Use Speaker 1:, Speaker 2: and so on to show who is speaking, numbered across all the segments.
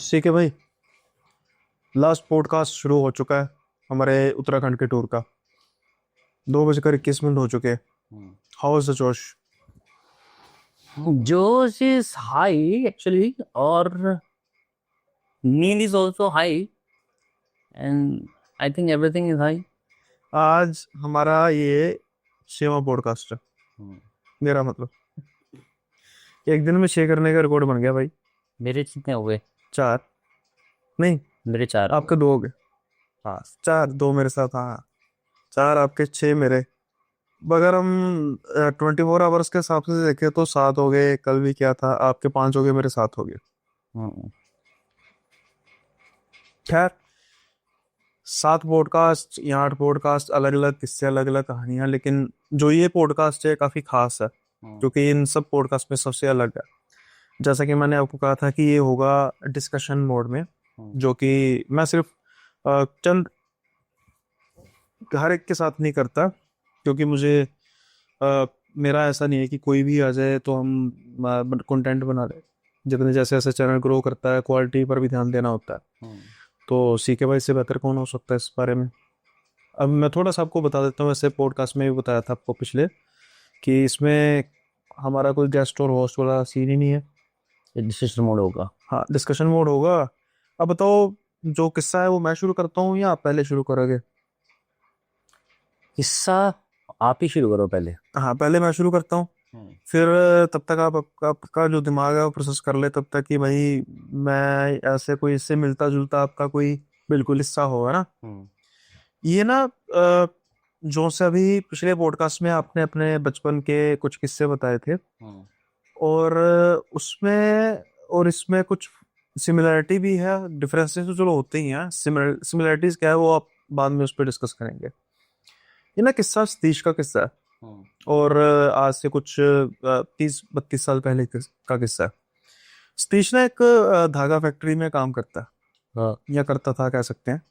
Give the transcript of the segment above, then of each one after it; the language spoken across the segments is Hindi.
Speaker 1: ठीक है भाई। लास्ट पॉडकास्ट शुरू हो चुका है हमारे उत्तराखंड के टूर का। 2:21 हो चुके हैं। हाउ इज द जोश?
Speaker 2: Josh is high actually, or need is also high, and I think everything is high.
Speaker 1: आज हमारा ये 6वां पॉडकास्ट है। मेरा मतलब एक दिन में 6 करने का रिकॉर्ड बन गया भाई।
Speaker 2: मेरे कितने हो गए?
Speaker 1: 4 नहीं,
Speaker 2: मेरे 4।
Speaker 1: आपके 2 हो गए। हाँ 4, 2 मेरे साथ। हाँ 4 आपके, 6 मेरे। अगर हम 24 आवर्स के हिसाब से देखें तो 7 हो गए। कल भी क्या था, आपके 5 हो गए, मेरे 7 हो गए। खैर, 7 पॉडकास्ट या 8 पॉडकास्ट, अलग अलग किस्से, अलग अलग कहानियां। लेकिन जो ये पॉडकास्ट है काफी खास है क्योंकि इन सब पॉडकास्ट में सबसे अलग है। जैसा कि मैंने आपको कहा था कि ये होगा डिस्कशन मोड में, जो कि मैं सिर्फ चंद हर एक के साथ नहीं करता क्योंकि मुझे मेरा ऐसा नहीं है कि कोई भी आ जाए तो हम कंटेंट बना रहे। जितने जैसे जैसे चैनल ग्रो करता है, क्वालिटी पर भी ध्यान देना होता है। तो सीके भाई से बेहतर कौन हो सकता है इस बारे में। अब मैं थोड़ा सा आपको बता देता हूँ। वैसे पॉडकास्ट में भी बताया था आपको पिछले कि इसमें हमारा कोई गेस्ट और होस्ट वाला सीन ही नहीं है।
Speaker 2: डिस्कशन मोड होगा।
Speaker 1: हाँ, डिस्कशन मोड होगा। अब बताओ, जो किस्सा है वो मैं शुरू करता हूँ या आप पहले शुरू करोगे?
Speaker 2: किस्सा आप ही शुरू करो पहले।
Speaker 1: हाँ, पहले मैं शुरू करता हूँ। फिर तब तक आपका जो दिमाग है वो प्रोसेस कर ले, तब तक कि भाई मैं ऐसे कोई इससे मिलता जुलता आपका कोई बिल्कुल हिस्सा होगा ना। ये ना जो से अभी पिछले पॉडकास्ट में आपने अपने बचपन के कुछ किस्से बताए थे, और उसमें और इसमें कुछ सिमिलरिटी भी है। डिफरेंसेस तो चलो होते ही हैं, सिमिलरिटीज क्या है वो आप बाद में उस पर डिस्कस करेंगे। ये ना किस्सा सतीश का किस्सा है, और आज से कुछ 30-32 साल पहले का किस्सा है। सतीश ना एक धागा फैक्ट्री में काम करता है, या करता था कह सकते हैं।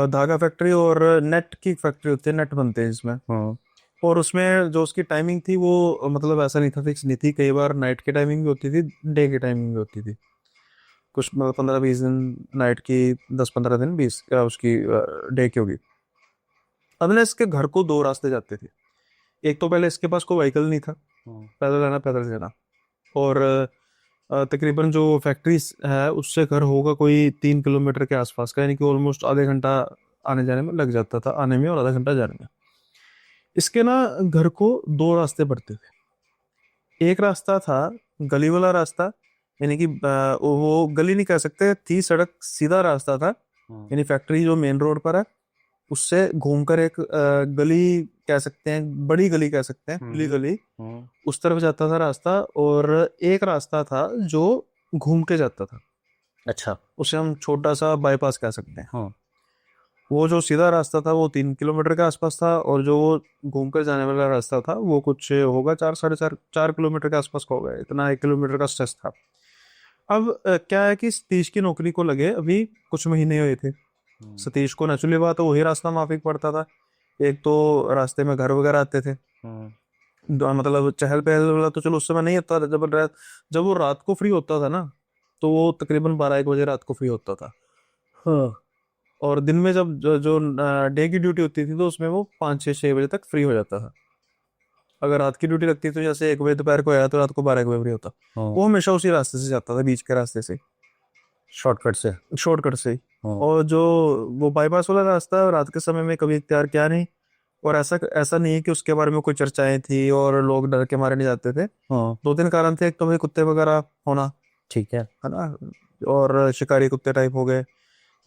Speaker 1: धागा फैक्ट्री और नेट की फैक्ट्री होती है, नेट बनते हैं इसमें। और उसमें जो उसकी टाइमिंग थी वो मतलब ऐसा नहीं था, फिक्स नहीं थी। कई बार नाइट की टाइमिंग भी होती थी, डे की टाइमिंग भी होती थी। कुछ मतलब 15-20 दिन नाइट की, 10-15 दिन 20 उसकी डे की होगी। अब ना इसके घर को 2 रास्ते जाते थे। एक तो पहले इसके पास कोई व्हीकल नहीं था, पैदल आना पैदल जाना। और तकरीबन जो फैक्ट्री है उससे घर होगा कोई 3 किलोमीटर के आसपास का, यानी कि ऑलमोस्ट आधे घंटा आने जाने में लग जाता था, आने में और आधा घंटा जाने में। इसके ना घर को 2 रास्ते पड़ते थे। एक रास्ता था गली वाला रास्ता, यानी कि वो गली नहीं कह सकते थी, सड़क सीधा रास्ता था। यानी फैक्ट्री जो मेन रोड पर है उससे घूमकर एक गली कह सकते हैं, बड़ी गली कह सकते हैं, खुली गली, उस तरफ जाता था रास्ता। और एक रास्ता था जो घूम के जाता था,
Speaker 2: अच्छा।
Speaker 1: उसे हम छोटा सा बाईपास कह सकते हैं। वो जो सीधा रास्ता था वो 3 किलोमीटर के आसपास था, और जो वो घूम कर जाने वाला रास्ता था वो कुछ होगा 4-4.5-4 किलोमीटर के आसपास का होगा। इतना 1 किलोमीटर का स्ट्रेच था। अब क्या है कि सतीश की नौकरी को लगे अभी कुछ महीने हुए थे। सतीश को नेचुरली बात है वही रास्ता माफिक पड़ता था। एक तो रास्ते में घर वगैरह आते थे, मतलब चहल पहल वाला तो चलो उस समय नहीं होता था। जब वो रात को फ्री होता था ना, तो वो तकरीबन 12-1 बजे रात को फ्री होता था। और दिन में जब जो डे की ड्यूटी होती थी तो उसमें वो 5-6 बजे तक फ्री हो जाता था। अगर रात की ड्यूटी लगती तो जैसे 1 बजे दोपहर को आया तो रात को 12-1 बजे फ्री होता। वो हमेशा उसी रास्ते से जाता था, बीच के रास्ते से,
Speaker 2: शॉर्टकट से।
Speaker 1: शॉर्टकट से ही। और जो वो बाईपास वाला रास्ता है, रात के समय में कभी इख्तियार किया नहीं। और ऐसा ऐसा नहीं है कि उसके बारे में कोई चर्चाएं थी और लोग डर के मारे नहीं जाते थे। 2-3 कारण थे। एक तो भाई कुत्ते वगैरह होना,
Speaker 2: ठीक है।
Speaker 1: है ना, और शिकारी कुत्ते टाइप हो गए।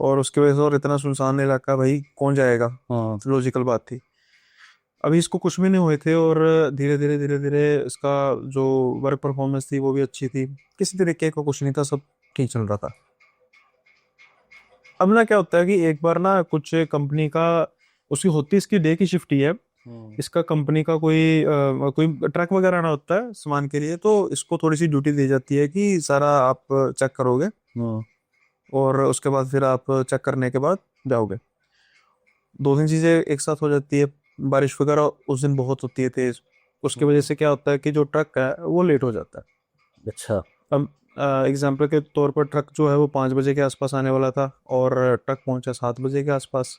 Speaker 1: और उसकी वजह से, और इतना सुनसान इलाका, भाई कौन जाएगा, लॉजिकल बात थी। अभी इसको कुछ भी नहीं हुए थे, और धीरे धीरे इसका जो वर्क परफॉर्मेंस थी वो भी अच्छी थी। किसी तरीके का कुछ नहीं था, सब ठीक चल रहा था। अब ना क्या होता है कि एक बार ना कुछ कंपनी का, उसकी होती इसकी डे की शिफ्ट ही है। इसका कंपनी का कोई ट्रक वगैरह ना होता है सामान के लिए, तो इसको थोड़ी सी ड्यूटी दी जाती है कि सारा आप चेक करोगे, और उसके बाद फिर आप चेक करने के बाद जाओगे। 2-3 चीजें एक साथ हो जाती है। बारिश वगैरह उस दिन बहुत होती है तेज, उसकी वजह से क्या होता है कि जो ट्रक है वो लेट हो जाता है।
Speaker 2: अच्छा।
Speaker 1: अब एग्जाम्पल के तौर पर ट्रक जो है वो 5 बजे के आसपास आने वाला था और ट्रक पहुंचा 7 बजे के आसपास।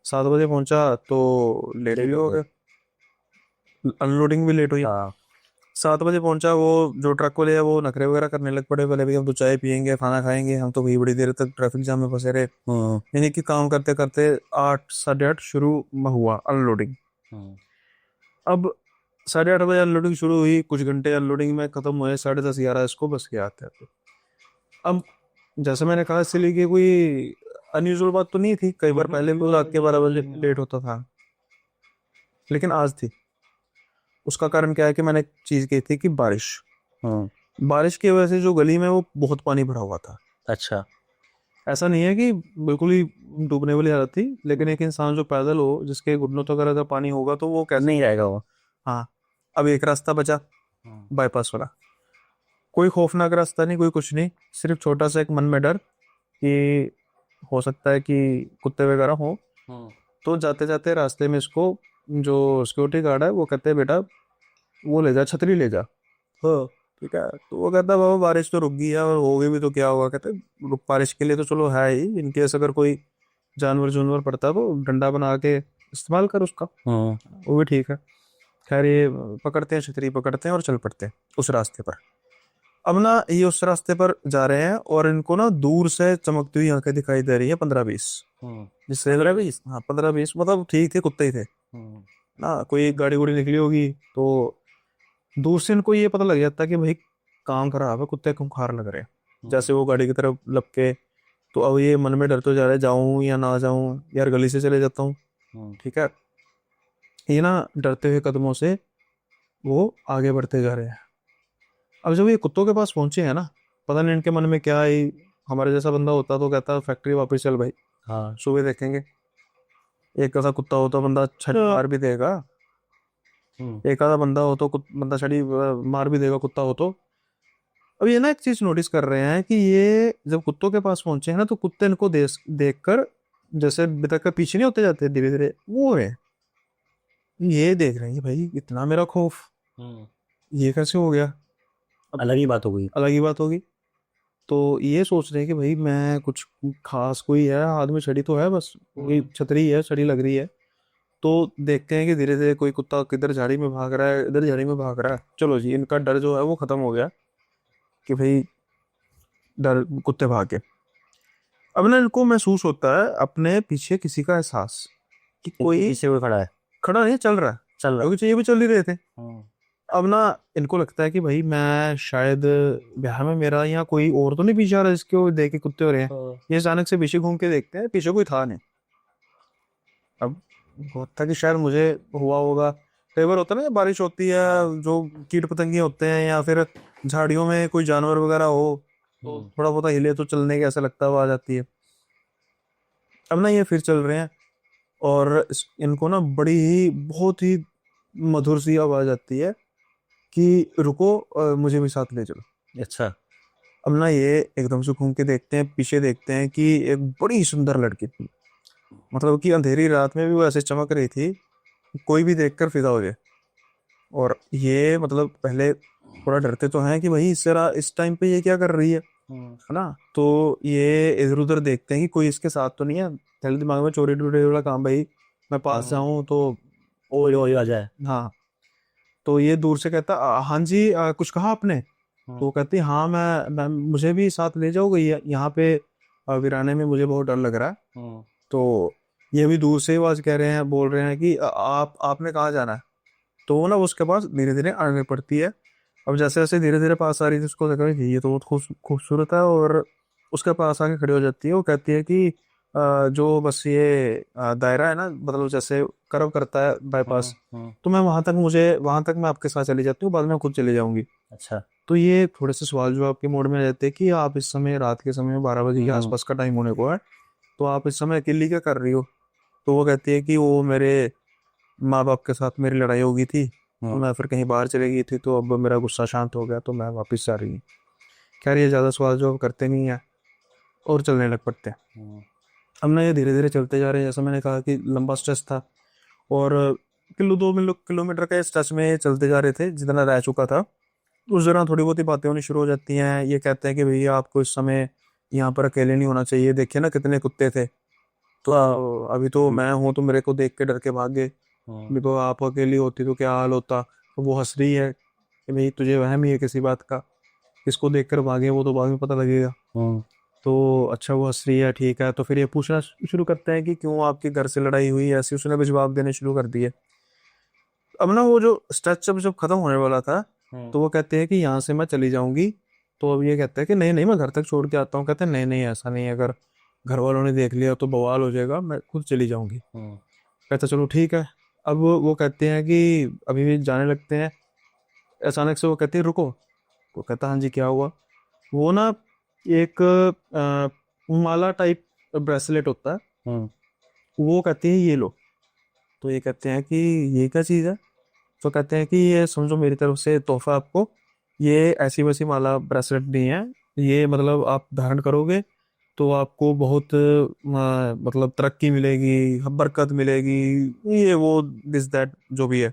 Speaker 1: 7 बजे पहुंचा तो लेट भी हो गया, अनलोडिंग भी लेट हुई।
Speaker 2: हाँ
Speaker 1: 7 बजे पहुंचा, वो जो ट्रक वाले है वो नखरे वगैरह करने लग पड़े, पहले भी हम तो चाय पियेंगे खाना खाएंगे, हम तो वही बड़ी देर तक ट्रैफिक जाम में फंसे रहे। यानी कि काम करते करते 8 साढ़े 8 शुरू हुआ अनलोडिंग। अब 8:30 बजे अनलोडिंग शुरू हुई, कुछ घंटे अनलोडिंग में खत्म हुए, 10:30 11 इसको बस के आते आते। अब जैसे मैंने कहा, इसलिए कि कोई अनयूजुअल बात तो नहीं थी, कई बार पहले भी रात के 12 बजे लेट होता था, लेकिन आज थी। उसका कारण क्या है कि मैंने एक चीज की थी कि बारिश, बारिश की वजह से जो गली में वो बहुत पानी भरा हुआ था।
Speaker 2: अच्छा
Speaker 1: ऐसा नहीं है कि बिल्कुल ही डूबने वाली हालत थी, लेकिन एक इंसान जो पैदल हो, जिसके घुटनों तक अगर पानी होगा तो वो कैसे।
Speaker 2: नहीं जाएगा वो।
Speaker 1: हाँ। अब एक रास्ता बचा, बाईपास वाला। कोई खौफनाक रास्ता नहीं, कोई कुछ नहीं, सिर्फ छोटा सा एक मन में डर कि हो सकता है कि कुत्ते वगैरह हो। तो जाते जाते रास्ते में इसको जो सिक्योरिटी गार्ड है वो कहते हैं, बेटा वो ले जा, छतरी ले जा। हाँ ठीक है। तो वो कहता है, बाबा बारिश तो रुक गई है, और हो गई भी तो क्या होगा। कहते हैं, बारिश के लिए तो चलो है ही, इनकेस अगर कोई जानवर जानवर पड़ता है तो डंडा बना के इस्तेमाल कर उसका, वो भी ठीक है। खैर ये पकड़ते हैं, छतरी पकड़ते हैं और चल पड़ते हैं उस रास्ते पर। अब ना ये उस रास्ते पर जा रहे हैं और इनको ना दूर से चमकती हुई आंखें दिखाई दे रही है, 15-20। जिससे 15-20, हाँ 15-20 मतलब ठीक थे, कुत्ते ही थे ना, कोई एक गाड़ी गुड़ी निकली होगी तो दूर से इनको ये पता लग जाता है कि भाई काम खराब है, कुत्ते खूंखार लग रहे हैं। जैसे वो गाड़ी की तरफ लपके, तो अब ये मन में डर तो जा रहा है, जाऊं या ना जाऊं, यार गली से चले जाता हूँ। ठीक है। ये ना डरते हुए कदमों से वो आगे बढ़ते जा रहे हैं। अब जब ये कुत्तों के पास पहुंचे हैं ना, पता नहीं इनके मन में क्या आई। हमारे जैसा बंदा होता तो कहता फैक्ट्री वापस चल भाई,
Speaker 2: हाँ
Speaker 1: सुबह देखेंगे। एक ऐसा कुत्ता होता बंदा छड़ी मार भी देगा, एक आधा बंदा हो तो बंदा छड़ी मार भी देगा, कुत्ता हो तो। अब ये ना एक चीज नोटिस कर रहे हैं कि ये जब कुत्तों के पास पहुंचे हैं ना, तो कुत्ते इनको देख कर जैसे बितक कर पीछे नहीं होते जाते धीरे धीरे, वो है ये देख रहे हैं कि भाई इतना मेरा खौफ, ये कैसे हो गया। अब
Speaker 2: अलग ही बात हो गई।
Speaker 1: अलग ही बात होगी। तो ये सोच रहे हैं कि भाई मैं कुछ खास कोई है हाथ में, छड़ी तो है बस, कोई छतरी है, छड़ी लग रही है। तो देखते हैं कि धीरे धीरे कोई कुत्ता किधर झाड़ी में भाग रहा है, इधर झाड़ी में भाग रहा है। चलो जी, इनका डर जो है वो खत्म हो गया कि भाई डर कुत्ते भाग गए। अब ना इनको महसूस होता है अपने पीछे किसी का एहसास, कि कोई
Speaker 2: पीछे कोई खड़ा है,
Speaker 1: खड़ा नहीं, चल रहा है,
Speaker 2: चल रहा
Speaker 1: क्योंकि ये भी चल ही रहे थे।
Speaker 2: है।
Speaker 1: अब ना इनको लगता है कि भाई मैं शायद बिहार में मेरा यहाँ कोई और तो नहीं पीछे आ रहा जिसके वो देख के कुत्ते हो रहे हैं। ये अचानक से पीछे घूम के देखते हैं, पीछे कोई था नहीं। अब होता कि शायद मुझे हुआ होगा, कई बार होता है ना जब बारिश होती है, जो कीट पतंगे होते हैं या फिर झाड़ियों में कोई जानवर वगैरह हो तो थोड़ा बहुत हिले तो चलने के ऐसा लगता है, वो आ जाती है। अब ना ये फिर चल रहे हैं और इनको ना बड़ी ही बहुत ही मधुर सी आवाज आती है कि रुको, मुझे भी साथ ले चलो।
Speaker 2: अच्छा
Speaker 1: अब ना ये एकदम से घूम के देखते हैं, पीछे देखते हैं कि एक बड़ी सुंदर लड़की थी, मतलब कि अंधेरी रात में भी वो ऐसे चमक रही थी, कोई भी देखकर फिदा हो जाए। और ये मतलब पहले थोड़ा डरते तो हैं कि भाई इस टाइम पे ये क्या कर रही है ना। तो ये इधर उधर देखते हैं कि कोई इसके साथ तो नहीं है, पहले दिमाग में चोरी टोरी वाला काम, भाई मैं पास जाऊं तो
Speaker 2: ओ आ जाए।
Speaker 1: हाँ। तो ये दूर से कहता, हाँ जी, कुछ कहा आपने?" तो कहती, हाँ मैं मुझे भी साथ ले जाओगे, यहाँ पे वीराने में मुझे बहुत डर लग रहा है। तो ये भी दूर से आवाज कह रहे हैं, बोल रहे हैं कि आपने कहाँ जाना है?" तो वो ना उसके पास धीरे धीरे आगे पड़ती है। अब जैसे जैसे धीरे धीरे पास आ रही थी, उसको लगा कि ये तो बहुत खूबसूरत है, और उसके पास आके खड़ी हो जाती है। वो कहती है कि जो बस ये दायरा है ना, मतलब जैसे कर्व करता है बाईपास, तो मैं वहां तक मैं आपके साथ चली जाती हूँ, बाद में खुद चली जाऊंगी।
Speaker 2: अच्छा
Speaker 1: तो ये थोड़े से सवाल जवाब के मोड में आ जाते हैं कि आप इस समय, रात के समय 12 बजे के आसपास का टाइम होने को है, तो आप इस समय अकेली क्या कर रही हो? तो वो कहती है कि वो मेरे माँ बाप के साथ मेरी लड़ाई हो गई थी, तो मैं फिर कहीं बाहर चली गई थी, तो अब मेरा गुस्सा शांत हो गया, तो मैं वापस जा रही हूँ। खैर ये ज़्यादा सवाल जवाब करते नहीं है और चलने लग पड़ते हैं। अब ना ये धीरे धीरे चलते जा रहे हैं, जैसा मैंने कहा कि लंबा स्ट्रेच था, और किलोमीटर का स्ट्रेच में चलते जा रहे थे जितना रह चुका था। उस दौरान थोड़ी बहुत ही बातें होनी शुरू हो जाती हैं। ये कहते हैं कि भैया आपको इस समय यहाँ पर अकेले नहीं होना चाहिए, देखिए ना कितने कुत्ते थे, तो अभी तो मैं हूँ तो मेरे को देख के डर के भाग गए, अभी तो आप अकेली होती तो क्या हाल होता। तो वो हंस रही है कि भाई तुझे वहम ही है किसी बात का, किसको देख कर भागे वो तो बाद में पता लगेगा। तो अच्छा वो हंस रही है, ठीक है। तो फिर ये पूछना शुरू करते हैं कि क्यों आपके घर से लड़ाई हुई, ऐसी उसने भी जवाब देने शुरू कर दिए। अब ना वो जो स्ट्रेचअप जब खत्म होने वाला था, तो वो कहते हैं कि यहाँ से मैं चली जाऊंगी। तो अब ये कहते हैं कि नहीं नहीं मैं घर तक छोड़ के आता हूँ। कहते हैं नहीं नहीं ऐसा नहीं है, अगर घर वालों ने देख लिया तो बवाल हो जाएगा, मैं खुद चली जाऊंगी। कहता चलो ठीक है। अब वो कहते हैं कि अभी भी जाने लगते हैं। अचानक से वो कहते हैं रुको। वो कहता हाँ जी क्या हुआ। वो ना एक माला टाइप ब्रेसलेट होता है, वो कहते हैं ये लो। तो ये कहते हैं कि ये क्या चीज़ है। तो कहते हैं कि ये समझो मेरी तरफ से तोहफा आपको, ये ऐसी वैसी माला ब्रेसलेट नहीं है, ये मतलब आप धारण करोगे तो आपको बहुत मतलब तरक्की मिलेगी, बरकत मिलेगी, ये वो दिस दैट जो भी है।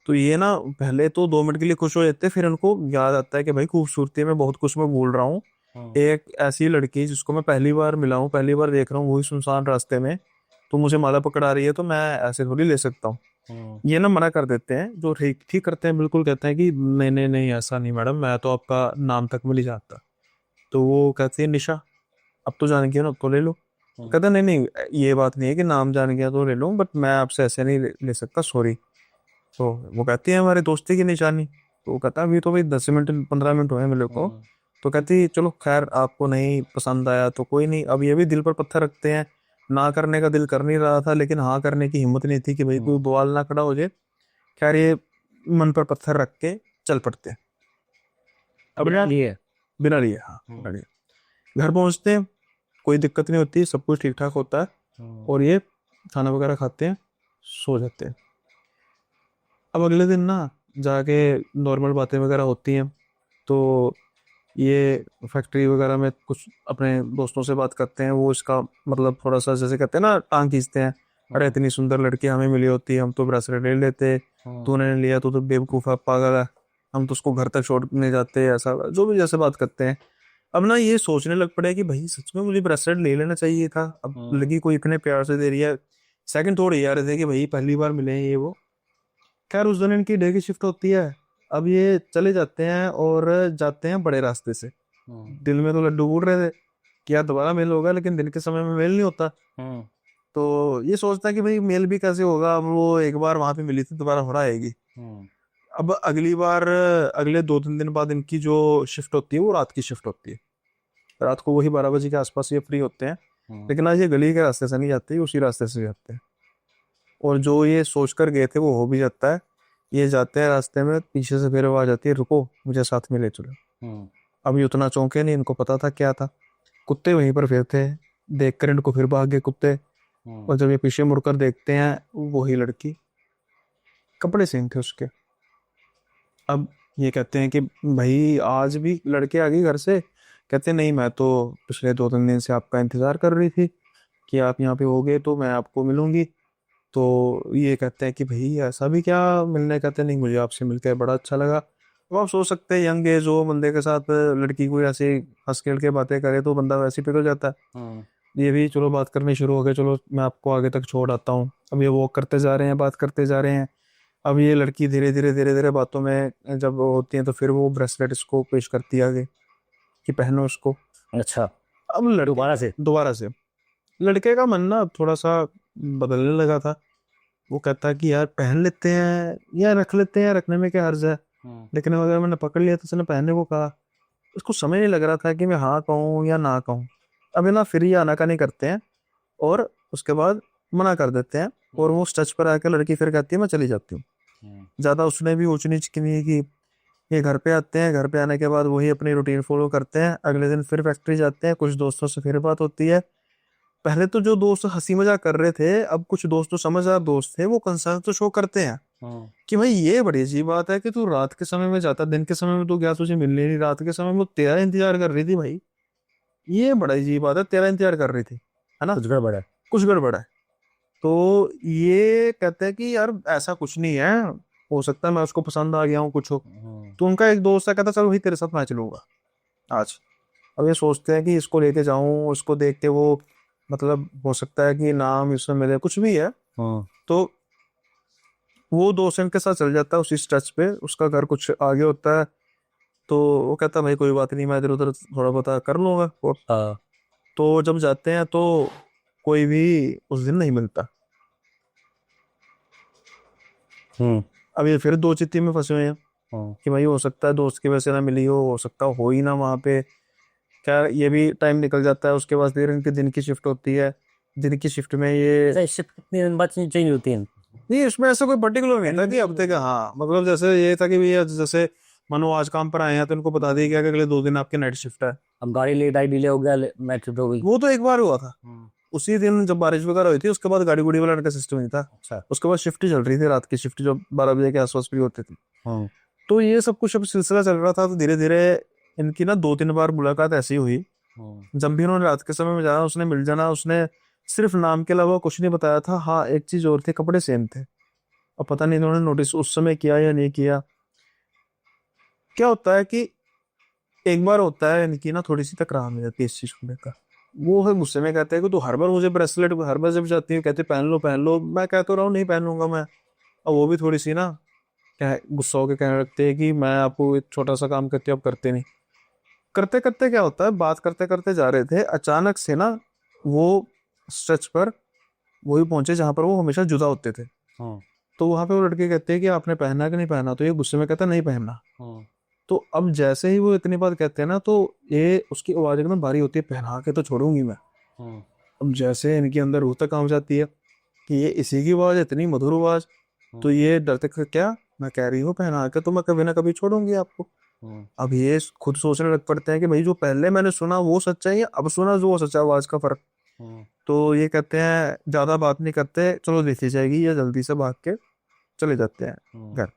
Speaker 1: तो ये ना पहले तो 2 मिनट के लिए खुश हो जाते हैं, फिर उनको याद आता है कि भाई खूबसूरती में बहुत कुछ मैं भूल रहा हूँ। एक ऐसी लड़की जिसको मैं पहली बार मिला हूँ, पहली बार देख रहा हूँ, वही सुनसान रास्ते में, तो मुझे माला पकड़ा रही है, तो मैं ऐसे थोड़ी ले सकता हूँ। ये ना मना कर देते हैं, जो ठीक ठीक करते हैं बिल्कुल, कहते हैं कि नहीं नहीं नहीं ऐसा नहीं मैडम, मैं तो आपका नाम तक भी नहीं जानता। तो वो कहती है निशा, अब तो जान गया ना, अब तो ले लो। कहता नहीं नहीं ये बात नहीं है कि नाम जान गया तो ले लो, बट मैं आपसे ऐसे नहीं ले सकता, सॉरी। तो वो कहती है हमारी दोस्ती की निशानी। तो वो कहता अभी तो भाई 10 मिनट 15 मिनट हुए मेरे को। तो कहती चलो खैर आपको नहीं पसंद आया तो कोई नहीं, अब ये भी दिल पर पत्थर रखते हैं। ना करने का दिल कर नहीं रहा था, लेकिन हाँ करने की हिम्मत नहीं थी कि भाई कोई बवाल ना खड़ा हो जाए। खैर ये मन पर पत्थर रख के चल पड़ते हैं। अब
Speaker 2: बिना लिए।
Speaker 1: बिना लिए, हाँ बिना लिए। घर पहुंचते हैं, कोई दिक्कत नहीं होती, सब कुछ ठीक ठाक होता है। और ये खाना वगैरह खाते हैं, सो जाते हैं। अब अगले दिन ना जाके नॉर्मल बातें वगैरह होती हैं। तो ये फैक्ट्री वगैरह में कुछ अपने दोस्तों से बात करते हैं, वो इसका मतलब थोड़ा सा जैसे कहते हैं ना टांग खींचते हैं, अरे इतनी सुंदर लड़की हमें मिली होती, हम तो ब्रेसलेट ले लेते, तूने नहीं लिया तो बेवकूफ़ है, पागल है, हम तो उसको घर तक छोड़ने जाते, ऐसा जो भी जैसे बात करते हैं। अब ना ये सोचने लग पड़े कि भाई सच में मुझे ब्रेसलेट ले लेना चाहिए था, अब लड़की को इतने प्यार से दे रही है। सेकंड थोड़े ये आ रहे थे कि भाई पहली बार मिले हैं ये वो। खैर उस दिन इनकी डे की शिफ्ट होती है। अब ये चले जाते हैं और जाते हैं बड़े रास्ते से। दिल में तो लड्डू फूट रहे थे कि यार दोबारा मेल होगा, लेकिन दिन के समय में मेल नहीं होता। तो ये सोचता है कि भाई मेल भी कैसे होगा, अब वो एक बार वहां पे मिली थी, दोबारा हो आएगी। अब अगली बार अगले 2-3 दिन बाद इनकी जो शिफ्ट होती है वो रात की शिफ्ट होती है। रात को वही 12 बजे के आसपास ये फ्री होते हैं। लेकिन आज ये गली के रास्ते से नहीं जाते, ये उसी रास्ते से जाते हैं। और जो ये सोच कर गए थे वो हो भी जाता है। ये जाते हैं रास्ते में, पीछे से फिर आवाज आती है रुको मुझे साथ में ले चलो। अब ये उतना चौंके नहीं, इनको पता था क्या था। कुत्ते वहीं पर फिर थे, देख कर इनको फिर भाग गए कुत्ते। और जब ये पीछे मुड़कर देखते हैं, वही लड़की, कपड़े सेम थे उसके। अब ये कहते हैं कि भाई आज भी लड़के आ गए घर से। कहते हैं नहीं मैं तो पिछले 2-3 दिन से आपका इंतजार कर रही थी कि आप यहाँ पे हो गए तो मैं आपको मिलूंगी। तो ये कहते हैं कि भाई ऐसा भी क्या मिलने, कहते हैं नहीं मुझे आपसे मिलकर बड़ा अच्छा लगा। अब आप सोच सकते हैं यंग एज हो, बंदे के साथ लड़की कोई ऐसे हंस खेल के बातें करे तो बंदा वैसे ही पिघल जाता है। ये भी चलो बात करनी शुरू हो गए, चलो मैं आपको आगे तक छोड़ आता हूँ। अब ये वॉक करते जा रहे हैं, बात करते जा रहे हैं। अब ये लड़की धीरे धीरे बातों में जब होती है तो फिर वो ब्रेसलेट इसको पेश करती है आगे कि पहनो उसको।
Speaker 2: अच्छा।
Speaker 1: अब
Speaker 2: दोबारा से।
Speaker 1: दोबारा से लड़के का मन ना थोड़ा सा बदलने लगा था। वो कहता है कि यार पहन लेते हैं या रख लेते हैं, रखने में क्या हर्ज है। लेकिन अगर मैंने पकड़ लिया तो उसने पहनने को कहा। उसको समझ नहीं लग रहा था कि मैं हाँ कहूँ या ना कहूँ। अब ये ना फिर ये आनाकानी करते हैं और उसके बाद मना कर देते हैं। और वो स्टच पर आकर लड़की फिर कहती है मैं चली जाती हूँ। ज्यादा उसने भी ऊंच नीच की नहीं की। ये घर पे आते हैं, घर पे आने के बाद वही अपनी रूटीन फॉलो करते हैं। अगले दिन फिर फैक्ट्री जाते हैं, कुछ दोस्तों से फिर बात होती है। पहले तो जो दोस्त हंसी मजाक कर रहे थे, अब कुछ दोस्त जो समझदार दोस्त थे वो कंसर्न तो शो करते हैं कि भाई ये बड़ी अजीब बात है कि तू रात के समय में जाता, दिन के समय में तो गया, तुझे मिलने नहीं, रात के समय में वो तेरा इंतजार कर रही थी भाई। ये बड़ा अजीब बात है, तेरा इंतजार कर रही थी, है ना,
Speaker 2: कुछ गड़बड़ है।
Speaker 1: कुछ गड़बड़ है। तो ये कहते हैं कि यार ऐसा कुछ नहीं है, हो सकता है मैं उसको पसंद आ गया हूँ कुछ हो। तो उनका एक दोस्त है, कहता चलो भाई तेरे साथ मैं चलूंगा आज। अब ये सोचते हैं कि इसको लेके जाऊं, उसको देख के वो मतलब हो सकता है कि नाम इसमें मिले, कुछ भी है। तो वो दोस्त इनके साथ चल जाता है उसी स्ट्रेच पे, उसका घर कुछ आगे होता है। तो वो कहता है भाई कोई बात नहीं, मैं इधर उधर थोड़ा बहुत कर लूंगा। तो जब जाते हैं तो कोई भी उस दिन नहीं मिलता। अब ये फिर दो चित्ती में फंसे हुए हैं कि भाई हो सकता है दोस्त की वजह से ना मिली हो सकता हो ही ना वहाँ पे। क्या ये भी टाइम निकल जाता है, उसके बाद फिर इनकी दिन की शिफ्ट होती है। दिन की शिफ्ट में ये
Speaker 2: शिफ्ट कितने दिन बाद चेंज होती है?
Speaker 1: नहीं, इसमें ऐसा कोई पर्टिकुलर नहीं था कि हफ्ते का, हाँ मतलब जैसे ये था कि भैया जैसे मानो आज काम पर आए हैं तो इनको बता दिया गया कि अगले 2 दिन आपकी नाइट शिफ्ट है।
Speaker 2: अब गाड़ी लेट आई, डिले हो गया, नाइट शिफ्ट हो गई।
Speaker 1: वो तो एक बार हुआ था उसी दिन जब बारिश वगैरह हुई थी, उसके बाद गाड़ी गुड़ी वाला का सिस्टम नहीं था।
Speaker 2: अच्छा।
Speaker 1: उसके बाद शिफ्ट ही चल रही थी, रात की शिफ्ट जो 12 बजे के आसपास फ्री होती थी। तो ये सब कुछ अब सिलसिला चल रहा था, तो धीरे धीरे इनकी ना 2-3 बार मुलाकात ऐसी हुई। जब भी उन्होंने रात के समय में जाना, उसने मिल जाना, उसने सिर्फ नाम के अलावा कुछ नहीं बताया था। हाँ एक चीज और थी, कपड़े सेम थे। अब पता नहीं इन्होंने नोटिस उस समय किया या नहीं किया। क्या होता है कि एक बार होता है इनकी ना थोड़ी सी तकरार हो जाती है इस चीज को लेकर। वो है गुस्से में कहते हैं कि तू हर बार मुझे ब्रेसलेट हर बार जब जाती है कहते पहन लो पहन लो, मैं कहता तो रहा हूँ नहीं पहन लूंगा मैं। अब वो भी थोड़ी सी ना क्या गुस्सा होकर कहने लगते हैं कि मैं आपको एक छोटा सा काम करती हूँ, अब करते नहीं। करते करते क्या होता है, बात करते करते जा रहे थे, अचानक से ना वो स्ट्रेच पर वही पहुंचे जहां पर वो हमेशा जुदा होते थे। तो वहां पे वो लड़के कहते हैं कि आपने पहना कि नहीं पहना, तो ये गुस्से में कहता नहीं पहनना। तो अब जैसे ही वो इतनी बात कहते हैं ना, तो ये उसकी आवाज एकदम भारी होती है, पहना के तो छोड़ूंगी मैं। अब जैसे इनके अंदर रूह तक काम जाती है कि ये इसी की आवाज, इतनी मधुर आवाज। तो ये डरते क्या मैं कह रही हूँ पहना के तो मैं कभी ना कभी छोड़ूंगी आपको। अब ये खुद सोचने लग पड़ते हैं कि भाई जो पहले मैंने सुना वो सच्चा है या अब सुना जो वो सच्चा, आवाज का फर्क। तो ये कहते हैं ज्यादा बात नहीं करते, चलो देखी जाएगी, या जल्दी से भाग के चले जाते हैं घर।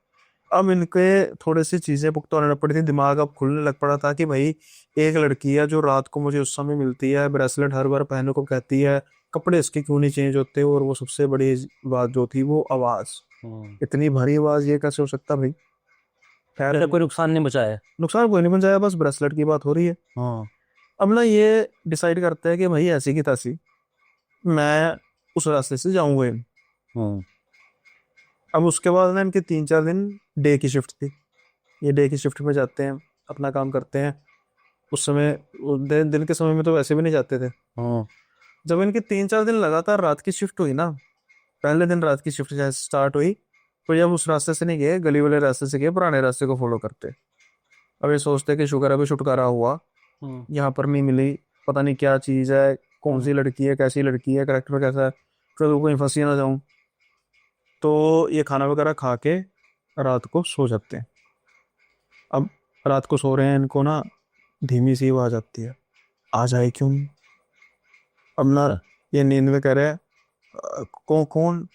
Speaker 1: अब इनके थोड़ी सी चीजें पुख्ता होने लग पड़ी थी, दिमाग अब खुलने लग पड़ा था कि भाई एक लड़की है जो रात को मुझे उस समय मिलती है, ब्रेसलेट हर बार पहनने को कहती है, कपड़े इसके क्यों नहीं चेंज होते, और वो सबसे बड़ी बात जो थी वो आवाज, इतनी भारी आवाज, ये कैसे हो सकता भाई। खैर
Speaker 2: कोई नुकसान नहीं बचा है?
Speaker 1: नुकसान कोई नहीं बन जाया, बस ब्रेसलेट की बात हो रही है। अब ना ये डिसाइड करते हैं कि भाई ऐसी की तैसी मैं उस रास्ते से जाऊंगा ही नहीं। अब उसके बाद ना इनके 3-4 दिन डे की शिफ्ट थी। ये डे की शिफ्ट में जाते हैं, अपना काम करते हैं। उस समय दिन के समय में तो वैसे भी नहीं जाते थे। जब इनके 3-4 दिन लगातार रात की शिफ्ट हुई ना, पहले दिन रात की शिफ्ट जैसे स्टार्ट हुई, तो जब उस रास्ते से नहीं गए, गली वाले रास्ते से गए, पुराने रास्ते को फॉलो करते। अब ये सोचते कि शुक्र है अभी छुटकारा हुआ, यहाँ पर नहीं मिली, पता नहीं क्या चीज़ है, कौन सी लड़की है, कैसी लड़की है, करेक्टर कैसा है, फिर कोई फंसी ना जाऊं। तो ये खाना वगैरह खा के रात को सो जाते हैं। अब रात को सो रहे हैं, इनको ना धीमी सी आवाज आती है, आ जाए क्यों नहीं। अब ना ये नींद में कह रहे हैं कौन,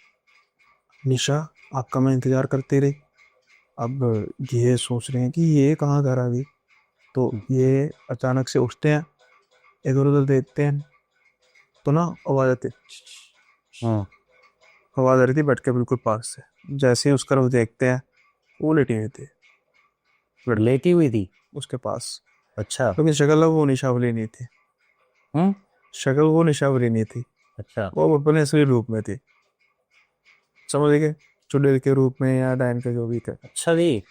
Speaker 1: निशा आपका मैं इंतजार करते रही। अब ये सोच रहे हैं कि ये कहाँ घर आ गई। तो ये अचानक से उठते हैं, इधर उधर देखते हैं, तो ना आवाज आती है, आवाज आ रही थी बैठ के बिल्कुल पास से। जैसे ही उसका तरफ देखते हैं, वो लेटी हुई थी,
Speaker 2: लेटी हुई थी
Speaker 1: उसके पास।
Speaker 2: अच्छा।
Speaker 1: लेकिन शक्ल वो निशावली नहीं थी। शक्ल वो निशावली नहीं थी,
Speaker 2: अच्छा।
Speaker 1: वो अपने असली रूप में थी, समझ गए, चुड़ैल के रूप में या डायन के जो भी थे।
Speaker 2: अच्छा जी।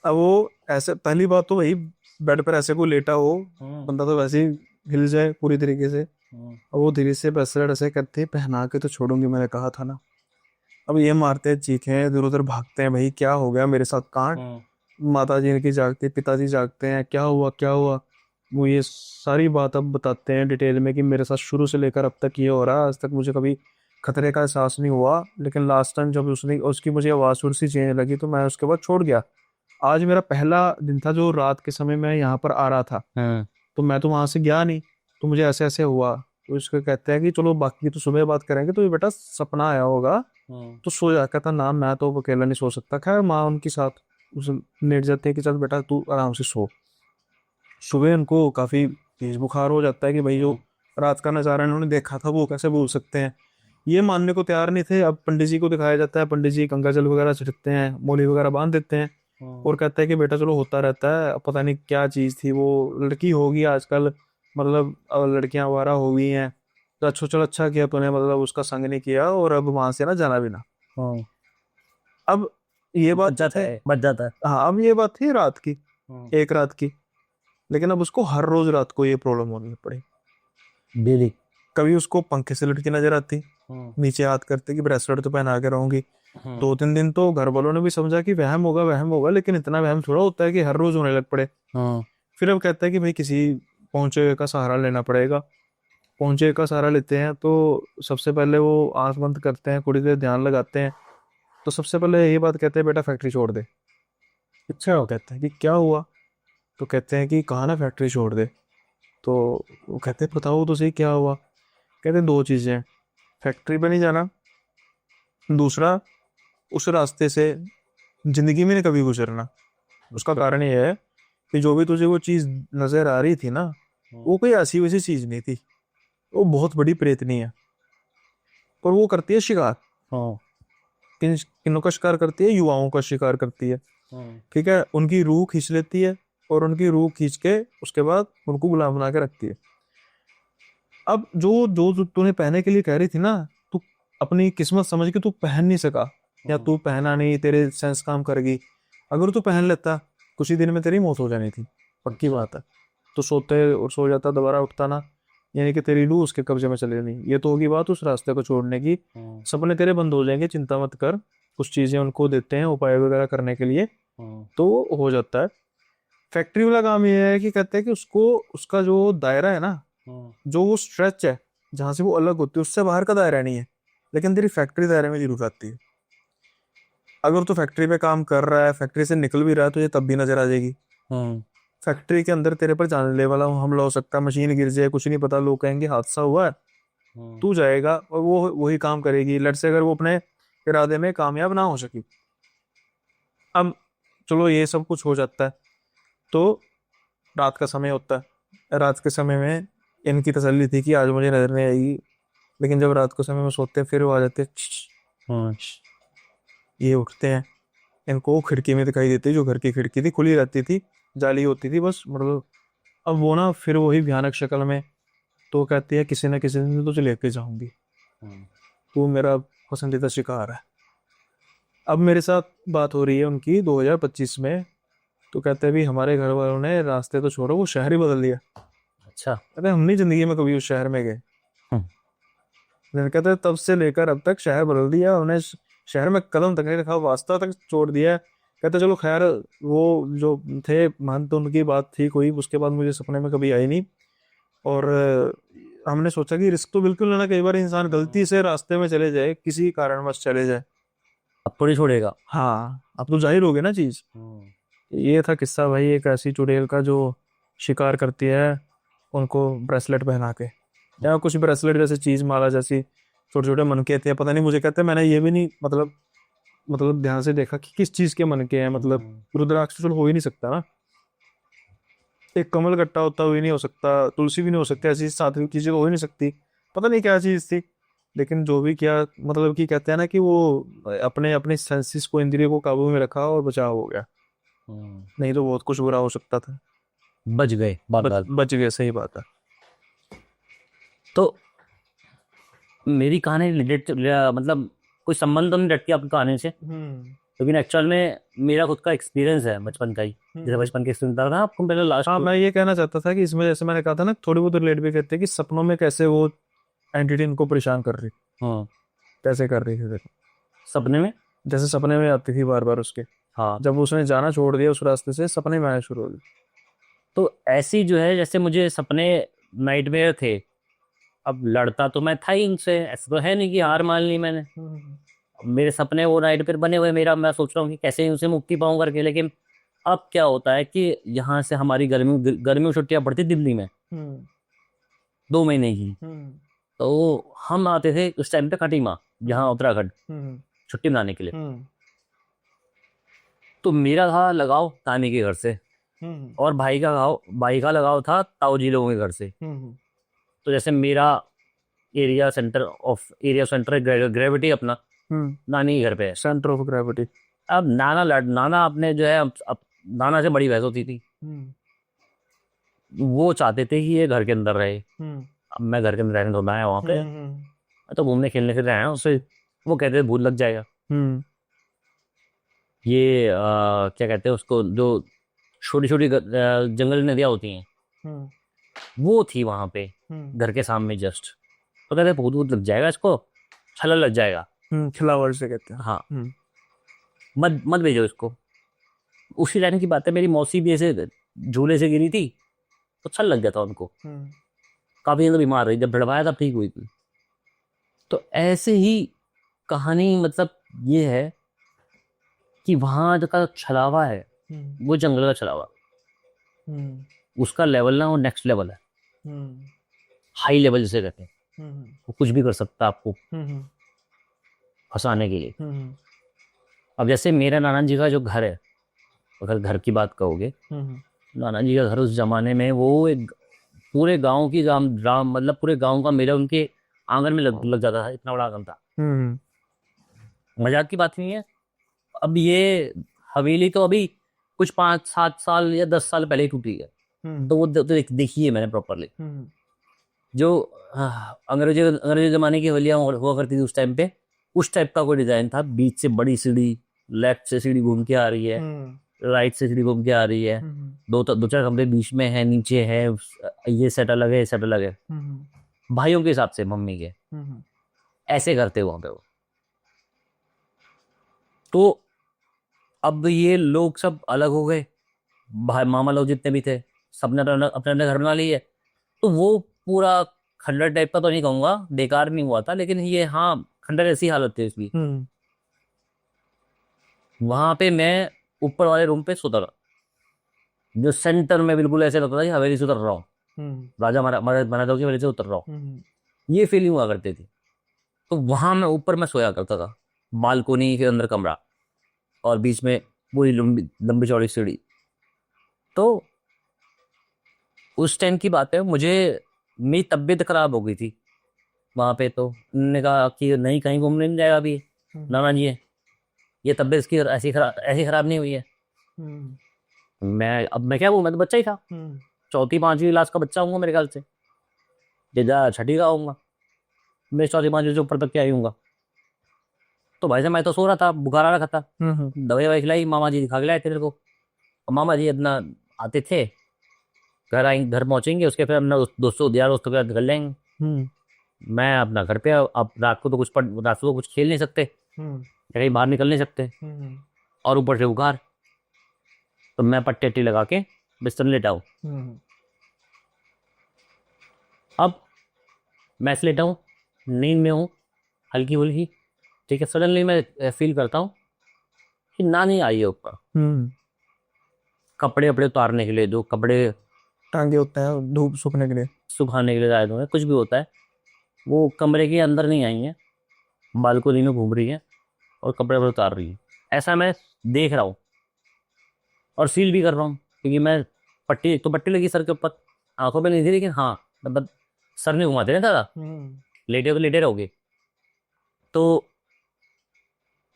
Speaker 1: अब वो ऐसे पहली बात तो वही, बेड पर ऐसे को लेटा हो बंदा तो वैसे ही हिल जाए पूरी तरीके से। अब वो धीरे से ब्रेसलेट ऐसे करते पहना के तो छोड़ूंगी, मैंने कहा था ना। अब ये मारते हैं चीखें, इधर उधर भागते हैं, भाई क्या हो गया मेरे साथ कांड। माता जी इनकी जागती, पिताजी जागते हैं, क्या हुआ क्या हुआ। वो ये सारी बात अब बताते हैं डिटेल में कि मेरे साथ शुरू से लेकर अब तक ये हो रहा है, आज तक मुझे कभी खतरे का एहसास नहीं हुआ, लेकिन लास्ट टाइम जब उसने उसकी मुझे आवाज़ थोड़ी सी चेंज लगी तो मैं उसके बाद छोड़ गया। आज मेरा पहला दिन था जो रात के समय मैं यहाँ पर आ रहा था, तो मैं तो वहां से गया नहीं, तो मुझे ऐसे ऐसे हुआ। तो इसको कहते हैं कि चलो बाकी तो सुबह बात करेंगे, तो ये बेटा सपना आया होगा तो सो जा। कहता ना मैं तो अकेला नहीं सो सकता। खैर माँ उनके साथ उस लेट जाते हैं कि चल बेटा तू आराम से सो। सुबह उनको काफी तेज बुखार हो जाता है कि भाई जो रात का नजारा इन्होंने देखा था वो कैसे भूल सकते हैं। ये मानने को तैयार नहीं थे। अब पंडित जी को दिखाया जाता है, पंडित जी गंगा जल वगैरह छिड़कते हैं, मौली वगैरह बांध देते हैं और कहता है कि बेटा चलो होता रहता है, अब पता नहीं क्या चीज थी, वो लड़की होगी आजकल, मतलब अब लड़कियां वगैरह हो गई हैं, तो अच्छा चलो अच्छा किया तूने, मतलब उसका संग नहीं किया और अब वहां से ना जाना भी ना।
Speaker 2: हाँ,
Speaker 1: अब ये
Speaker 2: बच
Speaker 1: बात
Speaker 2: जाता
Speaker 1: है,
Speaker 2: है, बच जाता है।
Speaker 1: हाँ अब ये बात थी रात की,
Speaker 2: हाँ,
Speaker 1: एक रात की। लेकिन अब उसको हर रोज रात को ये प्रॉब्लम होनी पड़ी।
Speaker 2: डेली।
Speaker 1: कभी उसको पंखे से लटकी नजर आती,
Speaker 2: हाँ,
Speaker 1: नीचे हाथ करते कि ब्रेसलेट तो पहना के रहूंगी।
Speaker 2: हाँ,
Speaker 1: 2-3 दिन तो घर वालों ने भी समझा कि वहम होगा वहम होगा, लेकिन इतना वहम थोड़ा होता है कि हर रोज होने लग पड़े।
Speaker 2: हाँ,
Speaker 1: फिर अब कहता है कि भाई किसी पहुंचे का सहारा लेना पड़ेगा। पहुंचे का सहारा लेते हैं तो सबसे पहले वो आंख बंद करते हैं, थोड़ी देर ध्यान लगाते हैं। तो सबसे पहले ये बात कहते हैं बेटा फैक्ट्री छोड़ दे।
Speaker 2: अच्छा।
Speaker 1: वो कहते हैं कि क्या हुआ? तो कहते हैं कि कहा ना फैक्ट्री छोड़ दे। तो वो कहते हैं बताओ तो सही क्या हुआ? कहते हैं दो चीजें हैं, फैक्ट्री पे नहीं जाना, दूसरा उस रास्ते से जिंदगी में नहीं कभी गुजरना। उसका कारण ये है कि जो भी तुझे वो चीज नजर आ रही थी ना, वो कोई ऐसी वैसी चीज नहीं थी, वो बहुत बड़ी प्रेतनी है। और वो करती है शिकार।
Speaker 2: हाँ,
Speaker 1: किन्नों का शिकार करती है? युवाओं का शिकार करती है।
Speaker 2: हाँ,
Speaker 1: ठीक है, उनकी रूह खींच लेती है और उनकी रूह खींच के उसके बाद उनको गुलाम बना के रखती है। अब जो जो जो तूने पहनने के लिए कह रही थी ना, तू अपनी किस्मत समझ के तू पहन नहीं सका, या तू पहना नहीं, तेरे सेंस काम करेगी। अगर तू पहन लेता, कुछ ही दिन में तेरी मौत हो जानी थी, पक्की बात है। तो सोते और सो जाता, दोबारा उठता ना, यानी कि तेरी रूह उसके कब्जे में चले नहीं। ये तो होगी बात उस रास्ते को छोड़ने की।
Speaker 2: हाँ,
Speaker 1: सपने तेरे बंद हो जाएंगे, चिंता मत कर। कुछ चीजें उनको देते हैं उपाय वगैरह करने के लिए,
Speaker 2: हाँ,
Speaker 1: तो वो हो जाता है। फैक्ट्री वाला काम ये है कि कहते हैं कि उसको, उसका जो दायरा है ना,
Speaker 2: हाँ,
Speaker 1: जो वो स्ट्रेच है जहां से वो अलग होती है, उससे बाहर का दायरा नहीं है, लेकिन तेरी फैक्ट्री दायरे में जरूर आती है। अगर तू फैक्ट्री पे काम कर रहा है, फैक्ट्री से निकल भी रहा है, तो ये तब भी नजर आ जाएगी।
Speaker 2: हाँ,
Speaker 1: फैक्ट्री के अंदर तेरे पर जानलेवा वाला हमला हो सकता है, मशीन गिर जाए, कुछ नहीं पता, लोग कहेंगे हादसा हुआ है।
Speaker 2: हाँ,
Speaker 1: तू जाएगा और वो वही काम करेगी, लट से अगर वो अपने इरादे में कामयाब ना हो सकी। अब चलो ये सब कुछ हो जाता है, तो रात का समय होता है। रात के समय में इनकी तसल्ली थी कि आज मुझे नजर नहीं आएगी, लेकिन जब रात को समय में सोते हैं फिर वो आ जाते हैं।
Speaker 2: हाँ,
Speaker 1: ये उठते हैं, इनको वो खिड़की में दिखाई देती है, जो घर की खिड़की थी खुली रहती थी, जाली होती थी बस, मतलब। अब वो ना फिर वही भयानक शक्ल में, तो कहती है किसी ना किसी दिन तो तुझे लेके जाऊंगी,
Speaker 2: हाँ,
Speaker 1: तू मेरा पसंदीदा शिकार है। अब मेरे साथ बात हो रही है उनकी 2025 में। तो कहते हैं भी हमारे घर वालों ने रास्ते तो छोड़ो, वो शहर ही बदल दिया।
Speaker 2: अच्छा।
Speaker 1: कहते हैं हम नहीं जिंदगी में कभी उस शहर में गए।
Speaker 2: हम्म,
Speaker 1: मैंने कहते हैं तब से लेकर अब तक शहर बदल दिया उन्हें, शहर में कदम तक नहीं रखा, वास्ता तक छोड़ दिया है। कहते चलो खैर, वो जो थे मान तो उनकी बात थी कोई, उसके बाद मुझे सपने में कभी आई नहीं। और हमने सोचा कि रिस्क तो बिल्कुल लेना, कई बार इंसान गलती से रास्ते में चले जाए, किसी कारणवश चले जाए।
Speaker 2: अब थोड़ी छोड़ेगा।
Speaker 1: हाँ अब तो जाहिर हो गई ना चीज।
Speaker 2: हाँ,
Speaker 1: ये था किस्सा भाई, एक ऐसी चुड़ैल का जो शिकार करती है उनको ब्रेसलेट पहना के, या कुछ ब्रेसलेट जैसी चीज, माला जैसी, छोटे छोटे मनके थे, पता नहीं, मुझे कहते हैं मैंने ये भी नहीं मतलब ध्यान से देखा कि किस चीज के मनके हैं, मतलब रुद्राक्ष तो हो ही नहीं सकता ना, एक कमल गट्टा होता हुआ ही नहीं हो सकता, तुलसी भी नहीं हो सकती, ऐसी सात्विक चीजें तो हो ही नहीं सकती। पता नहीं क्या चीज थी, लेकिन जो भी किया, मतलब कि कहते हैं ना कि वो अपने अपने सेंसेस को, इंद्रियों को काबू में रखा और बचाव हो गया,
Speaker 2: हाँ,
Speaker 1: नहीं तो बहुत कुछ बुरा हो सकता था।
Speaker 2: बच गए बात बात।
Speaker 1: बच गए, सही बात है।
Speaker 2: तो मेरी कहानी रिलेटेड, मतलब कोई संबंध तो नहीं रखती आपकी कहानी से,
Speaker 1: हम्म।
Speaker 2: लेकिन एक्चुअल में मेरा खुद का एक्सपीरियंस है बचपन का ही। जैसे बचपन के एक्सपीरियंस था ना आपको पहले
Speaker 1: हाँ
Speaker 2: लास्ट।
Speaker 1: मैं ये कहना चाहता था कि इसमें जैसे मैंने कहा था ना, थोड़ी बहुत रिलेट भी करते हैं कि सपनों में कैसे वो एंटिटी इनको परेशान कर रही,
Speaker 2: हाँ,
Speaker 1: कैसे कर रही थी देखो।
Speaker 2: सपने में।
Speaker 1: जैसे सपने में आती थी बार बार उसके,
Speaker 2: हाँ,
Speaker 1: जब उसने जाना छोड़ दिया उस रास्ते से, सपने में आना शुरू हो गई।
Speaker 2: तो ऐसी जो है जैसे मुझे सपने नाइटमेयर थे। अब लड़ता तो मैं था ही उनसे, ऐसा तो है नहीं कि हार मान ली मैंने। मेरे सपने वो नाइटमेयर बने हुए, मेरा मैं सोच रहा हूँ कि कैसे उनसे मुक्ति पाऊं करके। लेकिन अब क्या होता है कि यहाँ से हमारी गर्मी गर्मी छुट्टियां पड़ती दिल्ली में,
Speaker 1: हम्म।
Speaker 2: 2 महीने की।
Speaker 1: हम्म।
Speaker 2: तो हम आते थे उस टाइम पे खटीमा, यहाँ उत्तराखंड,
Speaker 1: हम्म।
Speaker 2: छुट्टी मनाने के लिए।
Speaker 1: हम्म।
Speaker 2: तो मेरा था लगाव नानी के घर से,
Speaker 1: हम्म।
Speaker 2: और भाई का लगाव था ताऊ जी लोगों के घर से।
Speaker 1: हम्म।
Speaker 2: तो जैसे मेरा एरिया सेंटर है ग्रेविटी अपना नानी के घर पे है,
Speaker 1: सेंटर ऑफ ग्रेविटी।
Speaker 2: अब नाना अपने जो है अब नाना से बड़ी बहस होती थी, वो चाहते थे कि ये घर के अंदर रहे। अब मैं घर के अंदर रहने थोड़ा आया वहाँ पे, मैं तो घूमने खेलने फिर आया हूँ उससे। वो कहते थे भूत लग जाएगा, ये क्या कहते हैं उसको, जो छोटी छोटी जंगल नदियाँ होती हैं वो थी वहां पे घर के सामने जस्ट। तो कहते भूत भूत लग जाएगा इसको, छला लग जाएगा।
Speaker 1: खिलावर से कहते हैं।
Speaker 2: हाँ, मत मत भेजो इसको। उसी लाइन की बात है, मेरी मौसी भी ऐसे झूले से गिरी थी तो छल लग गया था उनको, काफी ज्यादा बीमार रही, जब भिड़वाया तब ठीक हुई थी। तो ऐसे ही कहानी मतलब ये है कि वहां का छलावा है, वो जंगल का छलावा, उसका लेवल ना वो नेक्स्ट लेवल है, हाई लेवल जिसे कहते हैं। वो कुछ भी कर सकता है आपको फंसाने के लिए। अब जैसे मेरा नाना जी का जो घर है, अगर घर की बात कहोगे, नाना जी का घर उस जमाने में वो एक पूरे गांव की राम मतलब पूरे गांव का मेला उनके आंगन में लग जाता था, इतना बड़ा आंगन था। मजाक की बात नहीं है। अब ये हवेली तो अभी कुछ 5-7 साल या 10 साल पहले ही टूटी है, तो वो देखी है मैंने प्रॉपरली। जो अंग्रेजी जमाने की हवेलियां हुआ करती थी उस टाइम पे, उस टाइप का कोई डिजाइन था। बीच से बड़ी सीढ़ी, लेफ्ट से सीढ़ी घूम के आ रही है, राइट से सीढ़ी घूम के आ रही है, दो चार कमरे बीच में है, नीचे है, ये सेट अलग है, ये सेट अलग है, भाइयों के हिसाब से मम्मी के ऐसे करते वहां पे वो। तो अब ये लोग सब अलग हो गए, भाई मामा लोग जितने भी थे सबने अपने अपने घर बना लिए। तो वो पूरा खंडर टाइप का तो नहीं कहूंगा, बेकार नहीं हुआ था, लेकिन ये हाँ खंडर ऐसी हालत थी इसकी। वहां पे मैं ऊपर वाले रूम पे सोता था, जो सेंटर में बिल्कुल ऐसे लगता था कि हवेली से उतर रहा हूँ, राजा महाराजाओं की हवेली से उतर रहा हूँ, ये फीलिंग हुआ करती थी। तो वहां मैं ऊपर में सोया करता था, बालकोनी के अंदर कमरा और बीच में पूरी लंबी लंबी चौड़ी सीढ़ी। तो उस टाइम की बात है, मुझे मेरी तबीयत खराब हो गई थी वहां पे। तो उन्होंने कहा कि नहीं कहीं घूमने नहीं जाएगा अभी नाना जी है, ये तबीयत इसकी ऐसी खराब नहीं हुई है। मैं क्या हूँ, मैं तो बच्चा ही था, चौथी पांचवी क्लास का बच्चा हूँ मेरे ख्याल से, या छठी का होऊंगा, मैं चौथी पांचवी से ऊपर तक क्या ही हूँगा। तो भाई साहब मैं तो सो रहा था, बुखार आ रखा था, दवाई ववाई खिलाई, मामा जी दिखा के लाए तेरे को। और मामा जी अपना आते थे, घर पहुंचेंगे, उसके फिर अपना दोस्तों यार दोस्तों के साथ निकल जाएंगे। मैं अपना घर पे, अब रात को तो कुछ खेल नहीं सकते, कहीं बाहर निकल नहीं सकते, और ऊपर से बुखार। तो मैं पट्टी अट्टी लगा के बिस्तर में लेटा हूँ। अब मैं ऐसे लेटा हूँ, नींद में हूँ हल्की फुल्की, ठीक है। सडनली मैं फील करता हूँ कि नानी आई है ऊपर, कपड़े वपड़े उतारने के लिए, जो कपड़े
Speaker 1: टांगे होते हैं धूप सूखने के लिए,
Speaker 2: सुखाने के लिए आए हुए हैं, कुछ भी होता है, वो कमरे के अंदर नहीं आई है, बालकोनी में घूम रही है और कपड़े वपड़े उतार रही है। ऐसा मैं देख रहा हूँ और फील भी कर रहा हूँ, क्योंकि मैं पट्टी लगी सर के ऊपर, आंखों पे नहीं थी, लेकिन हाँ मतलब सर नहीं घुमाते ना दादा, लेटे तो लेटे रहोगे। तो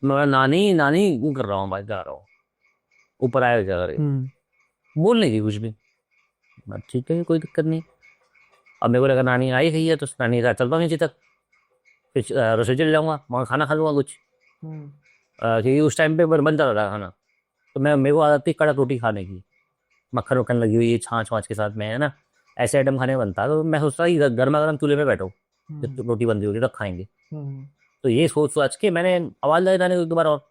Speaker 2: मैं नानी नानी कर रहा हूँ, बात कर रहा हूँ, ऊपर आया जा रही, बोल नहीं थी कुछ भी। ठीक है कोई दिक्कत नहीं। अब मेरे को लगा नानी आई गई है, तो नानी के साथ चलता हूँ नीचे तक, फिर रसोई चले जाऊँगा, वहाँ खाना खा लूँगा कुछ, क्योंकि उस टाइम पे बन जाता था खाना। तो मेरे को आदत थी कड़क रोटी खाने की, मक्खन वक्खन लगी हुई है, छाछ वाछ के साथ में, है ना, ऐसे आइटम खाने बनता। तो मैं सोचता कि गर्मा गर्म चूल्हे में बैठो, जब रोटी बन रही होगी तब खाएंगे। तो ये सोच के मैंने आवाज़ लगाई नानी को एक दो बार, और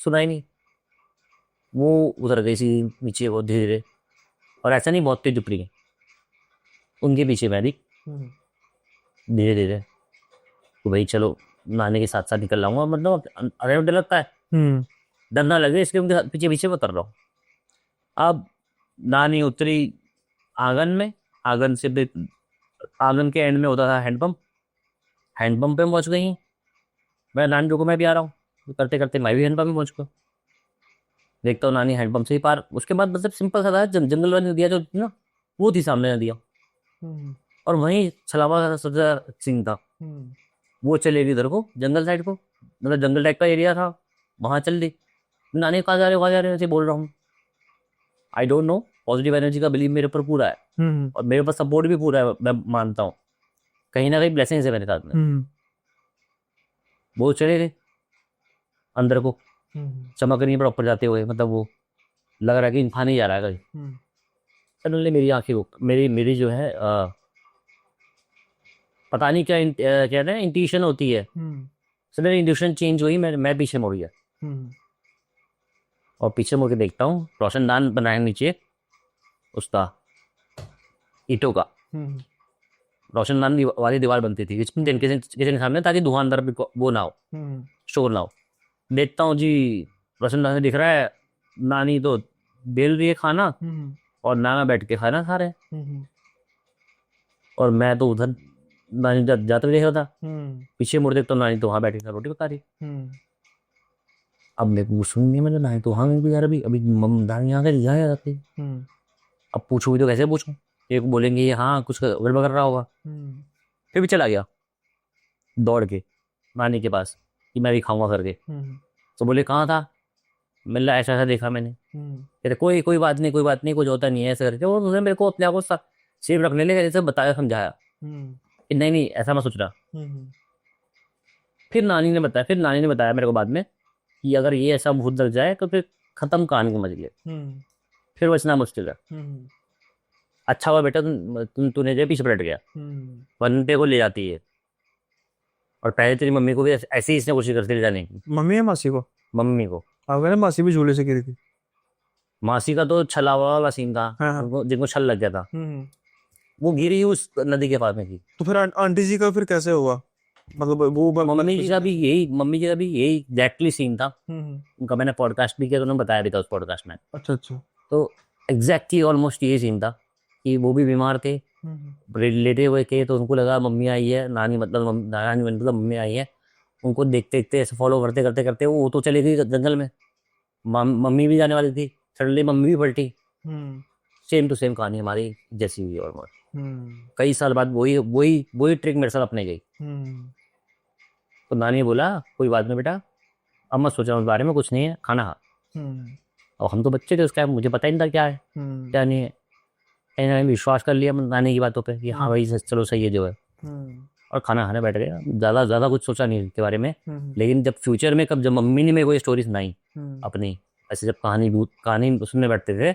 Speaker 2: सुना ही नहीं। वो उतर गई सी नीचे वो धीरे धीरे, और ऐसा नहीं बहुत तेज उपरी है, उनके पीछे मैं दिख धीरे धीरे। तो भाई चलो नानी के साथ साथ निकल लाऊंगा, मतलब अरे डर लगता है, डर ना लगे इसलिए उनके पीछे पीछे उतर रहा हूँ। अब नानी उतरी आंगन में, आंगन के एंड में होता था हैंडपम्प, हैंडपम्प पे पहुंच गई। मैं नानी को मैं भी आ रहा हूँ, करते करते मैं भी हैंडपम्प में पहुंच गया। देखता हूँ नानी हैंडपम्प से ही पार, उसके बाद मतलब सिंपल सा था, जंगल वाली नदियाँ जो थी ना, वो थी सामने नदियाँ। और वहीं छलावा का सबसे ज्यादा सीन था। वो चले गई इधर को जंगल साइड को, मतलब जंगल टाइप का एरिया था, वहां चल दी। नानी कहाँ जा रहे हो, कहाँ जा रहे हो, ऐसे बोल रहा हूँ। I don't know, positive energy का बिलीव मेरे ऊपर पूरा है और मेरे पास सपोर्ट भी पूरा है, मैं मानता हूँ कहीं ना कहीं ब्लेसिंग्स है मेरे साथ में। वो चले गए अंदर को, चमक रही है प्रॉपर जाते हुए, मतलब वो लग रहा है कि इंसान ही जा रहा है कहीं। सडनली मेरी आंखें मेरी मेरी जो है पता नहीं क्या क्या ना इंट्यूशन होती है, सडनली इंट्यूशन चेंज हुई, मैं पीछे मुड़ गया। और पीछे मुड़ के देखता हूँ रोशनदान बनाया नीचे उसका, ईंटों का रोशनदान वाली दीवार बनती थी किचन के सामने, ताकि धुआं अंदर भी वो ना हो, शोर ना हो। देखता हूँ जी, रोशनदान दिख रहा है, नानी तो बेल रही है खाना और नाना बैठ के खाना खा रहे हैं। और मैं तो उधर नानी जाते देख रहा था, पीछे मुड़ देखता हूँ नानी तो वहां बैठी रोटी पका रही। अब मैं पूछूंगी, मैंने नानी तो वहां भी यार, अभी अभी नानी यहाँ के जाया जाती। अब पूछूंगी तो कैसे पूछूं, एक बोलेंगे ये हाँ कुछ गड़बड़ कर रहा होगा। फिर भी चला गया दौड़ के नानी के पास कि मैं भी खाऊंगा करके। तो बोले कहाँ था, मिल रहा ऐसा ऐसा देखा मैंने। कहते कोई कोई बात नहीं, कोई बात नहीं, कुछ होता नहीं है ऐसा करके। और उसने मेरे को अपने आप को सेफ रखने लगे, जैसे बताया समझाया कि नहीं नहीं ऐसा मत सोचना। फिर नानी ने बताया मेरे को बाद में कि अगर ये ऐसा भूत लग जाए तो फिर खत्म कहानी समझ लिए, फिर बचना मुश्किल है। अच्छा हुआ बेटा तूने जो पीछे पलट गया, वरना को ले जाती है। और पहले तेरी मम्मी को भी ऐसे ही इसने कोशिश करती ले जाने की।
Speaker 1: मम्मी या मासी को?
Speaker 2: मम्मी को।
Speaker 1: आप कह रहे मासी भी झूले से गिरी थी?
Speaker 2: मासी का तो छलावा वाला सीन था,
Speaker 1: हाँ।
Speaker 2: जिनको छल लग गया था, वो गिरी उस नदी के पास में थी।
Speaker 1: तो फिर आंटी जी का फिर कैसे हुआ, मतलब वो
Speaker 2: मम्मी जी का भी यही एग्जैक्टली सीन था उनका। मैंने पॉडकास्ट भी किया तो उन्होंने बताया भी था उस पॉडकास्ट में।
Speaker 1: अच्छा अच्छा।
Speaker 2: तो एग्जैक्टली ऑलमोस्ट यही सीन था कि वो भी बीमार थे, लेटे हुए थे, तो उनको लगा मम्मी आई है, नानी मतलब मम्मी आई है। उनको देखते देखते ऐसे फॉलो करते करते करते वो तो चली गई जंगल में। मम्मी भी जाने वाली थी, सडनली मम्मी भी पलटी। सेम टू सेम कहानी हमारी जैसी हुई ऑलमोस्ट। कई साल बाद वही वही वही ट्रिक मेरे साथ अपने गई। तो नानी ने बोला कोई बात नहीं बेटा, अब मत सोचना उस बारे में, कुछ नहीं है, खाना खा। और हम तो बच्चे थे उसका, मुझे पता ही नहीं था क्या है क्या नहीं है। कहीं ना कहीं विश्वास कर लिया नानी की बातों पे कि हाँ भाई चलो सही है जो है, और खाना खाने बैठ गया। ज़्यादा कुछ सोचा नहीं इसके बारे में। लेकिन जब फ्यूचर में जब मम्मी ने मेरे को ये स्टोरी सुनाई अपनी, ऐसे जब कहानी सुनने बैठते थे,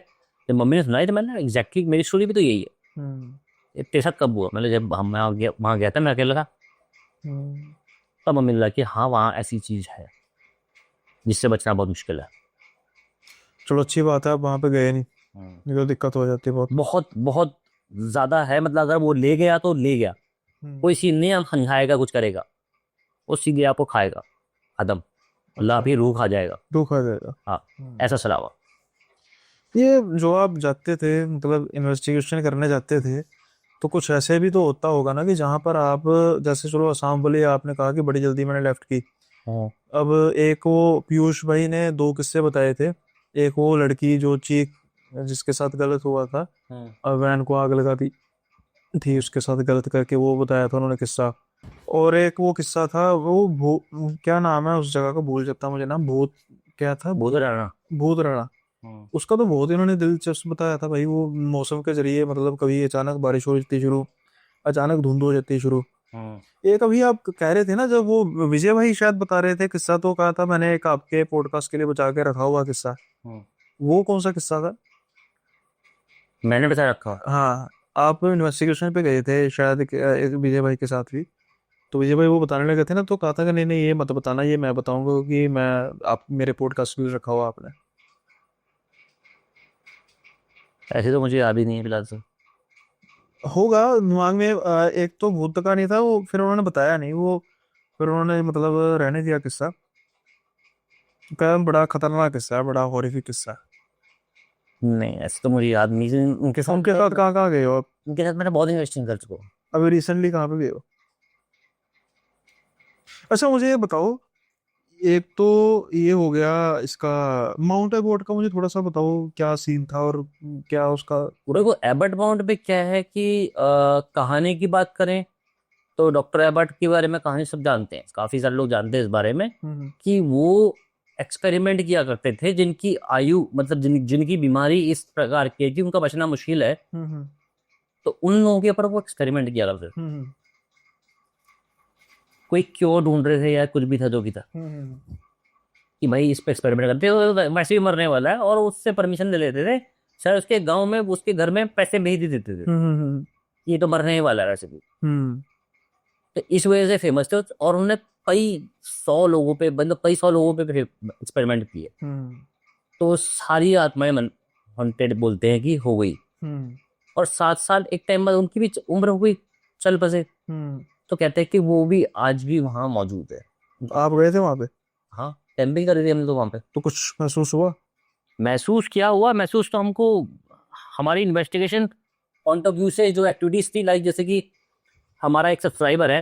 Speaker 2: जब मम्मी ने सुनाई तो मैंने एग्जैक्टली मेरी स्टोरी भी तो यही है। ये तेरे साथ कब हुआ, मतलब जब हम वहाँ गया था मैं अकेला था, तब मम्मी ने लगा कि हाँ वहाँ ऐसी चीज़ है जिससे बचना बहुत मुश्किल है।
Speaker 1: चलो अच्छी बात है, आप वहाँ पे गए नहीं, नहीं तो दिक्कत हो जाती है बहुत
Speaker 2: बहुत बहुत ज़्यादा है। मतलब अगर वो ले गया तो ले गया, कोई सीन नहीं हम खाएगा कुछ करेगा, वो सीधे आपको खाएगा खत्म, अल्लाह आप ही रूह खा जाएगा,
Speaker 1: रूह खा जाएगा।
Speaker 2: हाँ ऐसा सलावा।
Speaker 1: ये जो आप जाते थे, मतलब इन्वेस्टिगेशन करने जाते थे, तो कुछ ऐसे भी तो होता होगा ना कि जहाँ पर आप, जैसे चलो असम वाले आपने कहा कि बड़ी जल्दी मैंने लेफ्ट की। अब एक वो पीयूष भाई ने 2 किस्से बताए थे, एक वो लड़की जो चीख जिसके साथ गलत हुआ था, और वैन को आग लगा दी थी उसके साथ गलत करके, वो बताया था उन्होंने किस्सा। और एक वो किस्सा था, वो क्या नाम है उस जगह का, भूल जाता मुझे नाम, भूत क्या था,
Speaker 2: भूत राणा।
Speaker 1: भूत राणा। उसका तो बहुत इन्होंने दिलचस्प बताया था भाई, वो मौसम के जरिए, मतलब कभी अचानक बारिश हो जाती शुरू, अचानक धुंध हो जाती शुरू। एक अभी आप कह रहे थे ना, जब वो विजय भाई शायद बता रहे थे किस्सा, तो कहा था मैंने एक आपके पॉडकास्ट के लिए बचा के रखा हुआ किस्सा, वो कौन सा किस्सा था?
Speaker 2: मैंने बता रखा।
Speaker 1: हाँ, आप इन्वेस्टिगेशन पे गए थे शायद एक विजय भाई के साथ भी, तो विजय भाई वो बताने लगे थे ना, तो कहा था कि नहीं नहीं ये मत बताना, ये मैं बताऊंगा कि मैं, आप मेरे पॉडकास्ट भी रखा हुआ आपने।
Speaker 2: ऐसे तो मुझे याद ही नहीं है फिलहाल से।
Speaker 1: होगा दिमाग में, एक तो भूत का नहीं था वो, फिर उन्होंने बताया नहीं वो, फिर उन्होंने मतलब रहने दिया किस्सा, क्या बड़ा खतरनाक किस्सा है, बड़ा हॉरिफिक किस्सा है।
Speaker 2: नहीं ऐसे तो मुझे याद नहीं। उनके साथ
Speaker 1: कहाँ कहाँ गए हो आप?
Speaker 2: उनके साथ मैंने बहुत इन्वेस्टिंग कर चुका हूँ।
Speaker 1: अभी रिसेंटली कहाँ पे गए हो? अच्छा मुझे ये बताओ, एक तो ये हो गया इसका। माउंट एबोर्ड का मुझे थोड़ा सा बताओ, क्या सीन था और क्या उसका।
Speaker 2: पूरे को एबर्ट माउंट पे क्या है कि कहानी की बात करें तो डॉक्टर एबर्ट के बारे में कहानी सब जानते हैं, काफी सारे लोग जानते हैं इस बारे में कि वो एक्सपेरिमेंट किया करते थे जिनकी आयु मतलब जिनकी बीमारी इस प्रकार की है कि उनका बचना मुश्किल है, तो उन लोगों के ऊपर वो एक्सपेरिमेंट किया करते थे। कोई क्योर ढूंढ रहे थे या कुछ भी था जो भी था कि भाई इस पे एक्सपेरिमेंट करते हैं, वो वैसे ही मरने वाला है, और उससे परमिशन ले लेते थे। शायद उसके गांव में उसके घर में पैसे भेज भी देते थे, ये तो मरने ही वाला है वैसे भी। तो इस वजह से फेमस थे, और उन्होंने कई सौ लोगों पे मतलब कई सौ लोगों पे एक्सपेरिमेंट किए। तो सारी आत्माएं हॉन्टेड बोलते हैं कि हो गई, और 7 साल एक टाइम बाद उनकी भी उम्र हो गई, चल बसे। तो कहते हैं कि वो भी आज भी वहां मौजूद है।
Speaker 1: आप गए थे वहां पे?
Speaker 2: हाँ, कैंपिंग करी थी हमने तो वहां पे।
Speaker 1: तो कुछ महसूस हुआ?
Speaker 2: महसूस क्या हुआ, महसूस तो हमको हमारी इन्वेस्टिगेशन पॉइंट ऑफ व्यू से जो एक्टिविटीज थी, लाइक जैसे कि हमारा एक सब्सक्राइबर है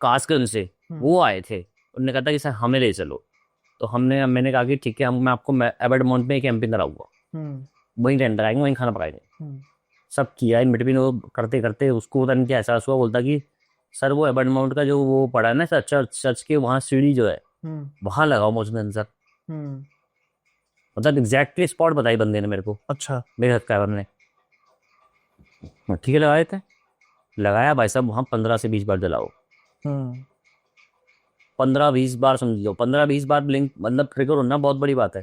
Speaker 2: कासगंज से, वो आए थे, उन्होंने कहा था कि सर हमें ले चलो। तो मैंने कहा कि ठीक है, मैं आपको एबर्ट माउंट में कैंपिंग कराऊंगा, वहीं टेंट लगाएंगे, वहीं खाना पकाएंगे। सब किया इन बिटवीन, वो करते करते उसको पता नहीं क्या एहसास हुआ, बोलता कि सर वो एबर्ट माउंट का जो वो पड़ा है ना चर्च के वहाँ सीढ़ी जो है वहां लगाओ मुझे सर। मतलब एग्जैक्टली स्पॉट बताई बंदे ने मेरे को।
Speaker 1: अच्छा।
Speaker 2: मेरे सब्सक्राइबर ने, ठीक है लगाए थे, लगाया भाई साहब वहाँ 15 से 20 बार जलाओ। 15-20 बार समझ लो, 15-20 बार ब्लिंक मतलब ट्रिगर होना बहुत बड़ी बात है।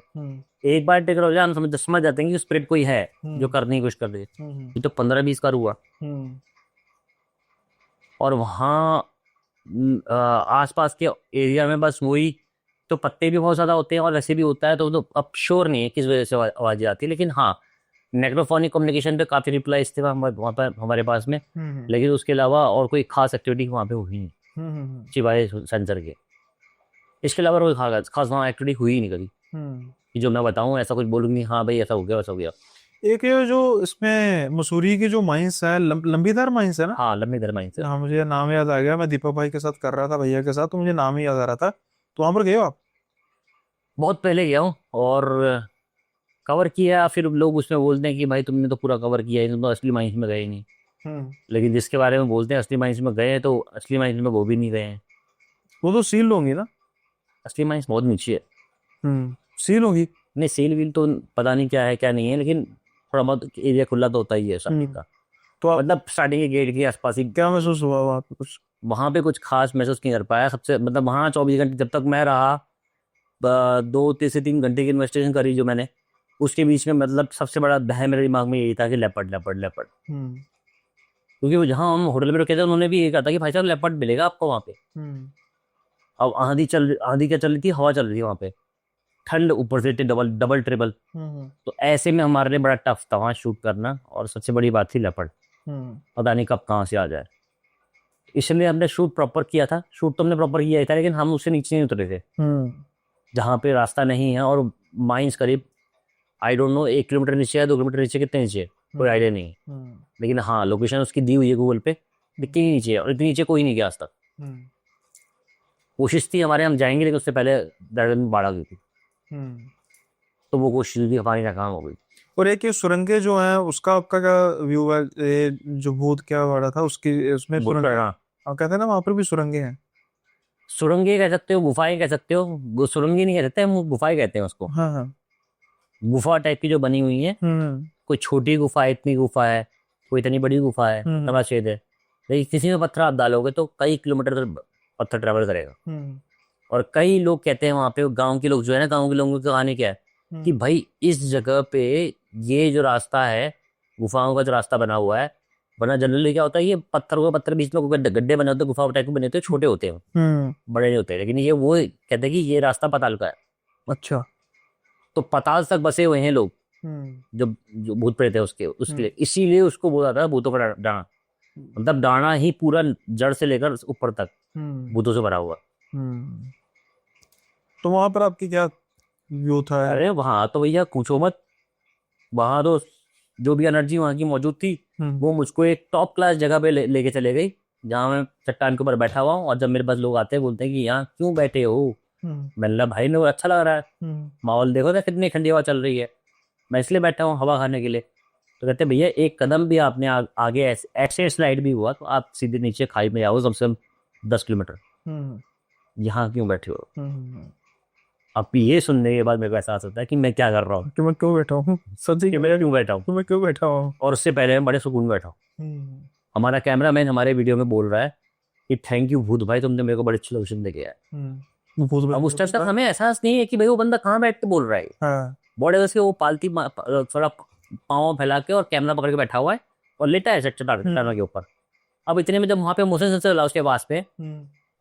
Speaker 2: एक बार ट्रिगर हो जाए हम समझ जाते हैं कि स्पिरिट कोई है जो करने की कोशिश कर रही है। ये तो 15-20 बार हुआ। और वहाँ आसपास के एरिया में बस वही, तो पत्ते भी बहुत ज्यादा होते हैं और ऐसे भी होता है, तो अब श्योर नहीं है किस वजह से आवाजें आती है, लेकिन हाँ नेक्रोफोनिक कम्युनिकेशन पे काफी रिप्लाईज थे वहाँ पर हमारे पास में। लेकिन उसके अलावा और कोई खास एक्टिविटी वहाँ पे हुई नहीं सिवाय सेंसर के। इसके अलावा कोई खास वहाँ एक्टिविटी हुई ही नहीं कभी कि जो मैं बताऊँ ऐसा कुछ बोलूँगी हाँ भाई ऐसा हो गया वैसा हो गया।
Speaker 1: एक ये जो इसमें मसूरी की जो माइंस है, लंबीदार माइंस है ना?
Speaker 2: हाँ लंबीदार माइंस है।
Speaker 1: हाँ, मुझे नाम याद आ गया। मैं दीपक भाई के साथ कर रहा था, भैया के साथ, तो मुझे नाम ही याद आ रहा था। तो वहां पर गए हो आप?
Speaker 2: बहुत पहले गया हूँ और कवर किया, फिर लोग उसमें बोलते हैं कि भाई तुमने तो पूरा कवर किया है, तुम तो असली माइंस में गए ही नहीं। लेकिन जिसके बारे में बोलते हैं असली माइंस में गए हैं, तो असली माइंस में वो भी नहीं गए हैं।
Speaker 1: वो तो सील होंगी ना?
Speaker 2: असली माइंस बहुत नीचे है।
Speaker 1: सील होगी।
Speaker 2: नहीं सील व्हील तो पता नहीं क्या है क्या नहीं है, लेकिन थोड़ा बहुत एरिया खुला तो होता ही है स्टार्टिंग का।
Speaker 1: तो आप
Speaker 2: मतलब स्टार्टिंग के गेट के आसपास ही।
Speaker 1: क्या महसूस हुआ वहां पे कुछ?
Speaker 2: वहां पे कुछ खास महसूस नहीं कर पाया सबसे, मतलब वहाँ 24 घंटे जब तक मैं रहा, 2 से 3 घंटे की इन्वेस्टिगेशन करी जो मैंने, उसके बीच में मतलब सबसे बड़ा बह मेरे दिमाग में यही था कि लेपर्ड लेपर्ड लेपर्ड। क्योंकि वो जहाँ हम होटल में रुके थे उन्होंने भी ये कहा था कि भाई साहब लेपर्ड मिलेगा आपको वहाँ पे। अब आंधी क्या चल रही थी, हवा चल रही थी वहाँ पे, ठंड ऊपर से डबल डबल ट्रिपल। तो ऐसे में हमारे लिए बड़ा टफ था वहाँ शूट करना, और सबसे बड़ी बात थी लेपर्ड, पता नहीं कब कहाँ से आ जाए। इसलिए हमने शूट प्रॉपर किया था, शूट तो हमने प्रॉपर किया ही था, लेकिन हम उससे नीचे नहीं उतरे थे जहाँ पे रास्ता नहीं है। और माइंस करीब आई डोंट नो 1 किलोमीटर नीचे है, 2 किलोमीटर नीचे, कितने नीचे है कोई आइडिया नहीं है। लेकिन हाँ लोकेशन उसकी दी हुई है गूगल पे, दिखती ही नीचे है, और इतनी नीचे कोई नहीं गया आज तक। कोशिश थी हमारे, हम जाएंगे, लेकिन उससे पहले दर्जन में बाढ़ आ गई थी, तो वो कोशिश भी हमारी नाकाम हो गई।
Speaker 1: और एक ये सुरंगें जो हैं उसका आपका क्या व्यू है? ये जो भूत क्या वाला था उसकी, उसमें सुरंग, हाँ कहते हैं ना वहां पर भी सुरंगें हैं।
Speaker 2: सुरंगें कह सकते हो, गुफाएं कह सकते हो, सुरंगी नहीं कह सकते हम, गुफाएं कहते हैं उसको।
Speaker 1: हाँ हाँ।
Speaker 2: गुफा टाइप की जो बनी हुई है, कोई छोटी गुफा है, इतनी गुफा है, कोई इतनी बड़ी गुफा है, तमाशेद है। लेकिन किसी में पत्थर आप डालोगे तो कई किलोमीटर तक पत्थर ट्रेवल करेगा। और कई लोग कहते हैं वहां पे, गांव के लोग जो है ना, गांव के लोगों की कहानी क्या है कि भाई इस जगह पे ये जो रास्ता है, गुफाओं का जो रास्ता बना हुआ है, वरना जनरली क्या होता है, ये पत्थर बीच में गड्ढे बने होते हैं, गुफा टाइप के बने होते हैं, छोटे होते हैं, बड़े नहीं होते। लेकिन ये वो कहते हैं कि ये रास्ता पाताल का है।
Speaker 1: अच्छा।
Speaker 2: तो पाताल तक बसे हुए हैं लोग, जो भूत प्रेत है उसके लिए, इसीलिए उसको बोला था भूतों का डाना। मतलब डाना ही पूरा जड़ से लेकर ऊपर तक भूतों से भरा हुआ।
Speaker 1: तो वहां पर आपकी क्या व्यू था?
Speaker 2: अरे वहां तो भैया पूछो मत, वहां तो जो भी एनर्जी वहां की मौजूद थी वो मुझको एक टॉप क्लास जगह पे लेके चले गई, जहाँ मैं चट्टान के ऊपर बैठा हुआ हूँ, और जब मेरे पास लोग आते हैं बोलते हैं कि यहाँ क्यों बैठे हो, मैंने कहा भाई मेरे को अच्छा लग रहा है, माहौल देखो ना कितनी ठंडी हवा चल रही है, मैं इसलिए बैठा हूँ हवा खाने के लिए। तो कहते भैया एक कदम भी आपने आगे ऐसे स्लाइड भी हुआ तो आप सीधे नीचे खाई में आओ, कम से कम 10 किलोमीटर, यहाँ क्यों बैठे हो। अब ये सुनने के बाद मेरे को एहसास होता है कि मैं क्या कर रहा हूँ,
Speaker 1: कि मैं क्यों बैठा हूँ, सच्ची
Speaker 2: कि मैं क्यों बैठा हूँ,
Speaker 1: मैं क्यों बैठा हूँ।
Speaker 2: और उससे पहले मैं बड़े सुकून में बैठा हूँ। हमारा कैमरामैन हमारे वीडियो में बोल रहा है कि थैंक यू भूत भाई, तुमने मेरे को बड़ी अच्छी लोकेशन दे गया है। अब उस टाइम तक हमें एहसास नहीं है कि भाई वो बंदा कहाँ बैठ के बोल रहा है।
Speaker 1: हाँ।
Speaker 2: बॉडी उसके वो पालती थोड़ा पाँव फैला के और कैमरा पकड़ के बैठा हुआ है और लेटा है चट्टान के ऊपर। अब इतने में जब वहाँ पे मोशन सेंसर लगा उसके पास पे,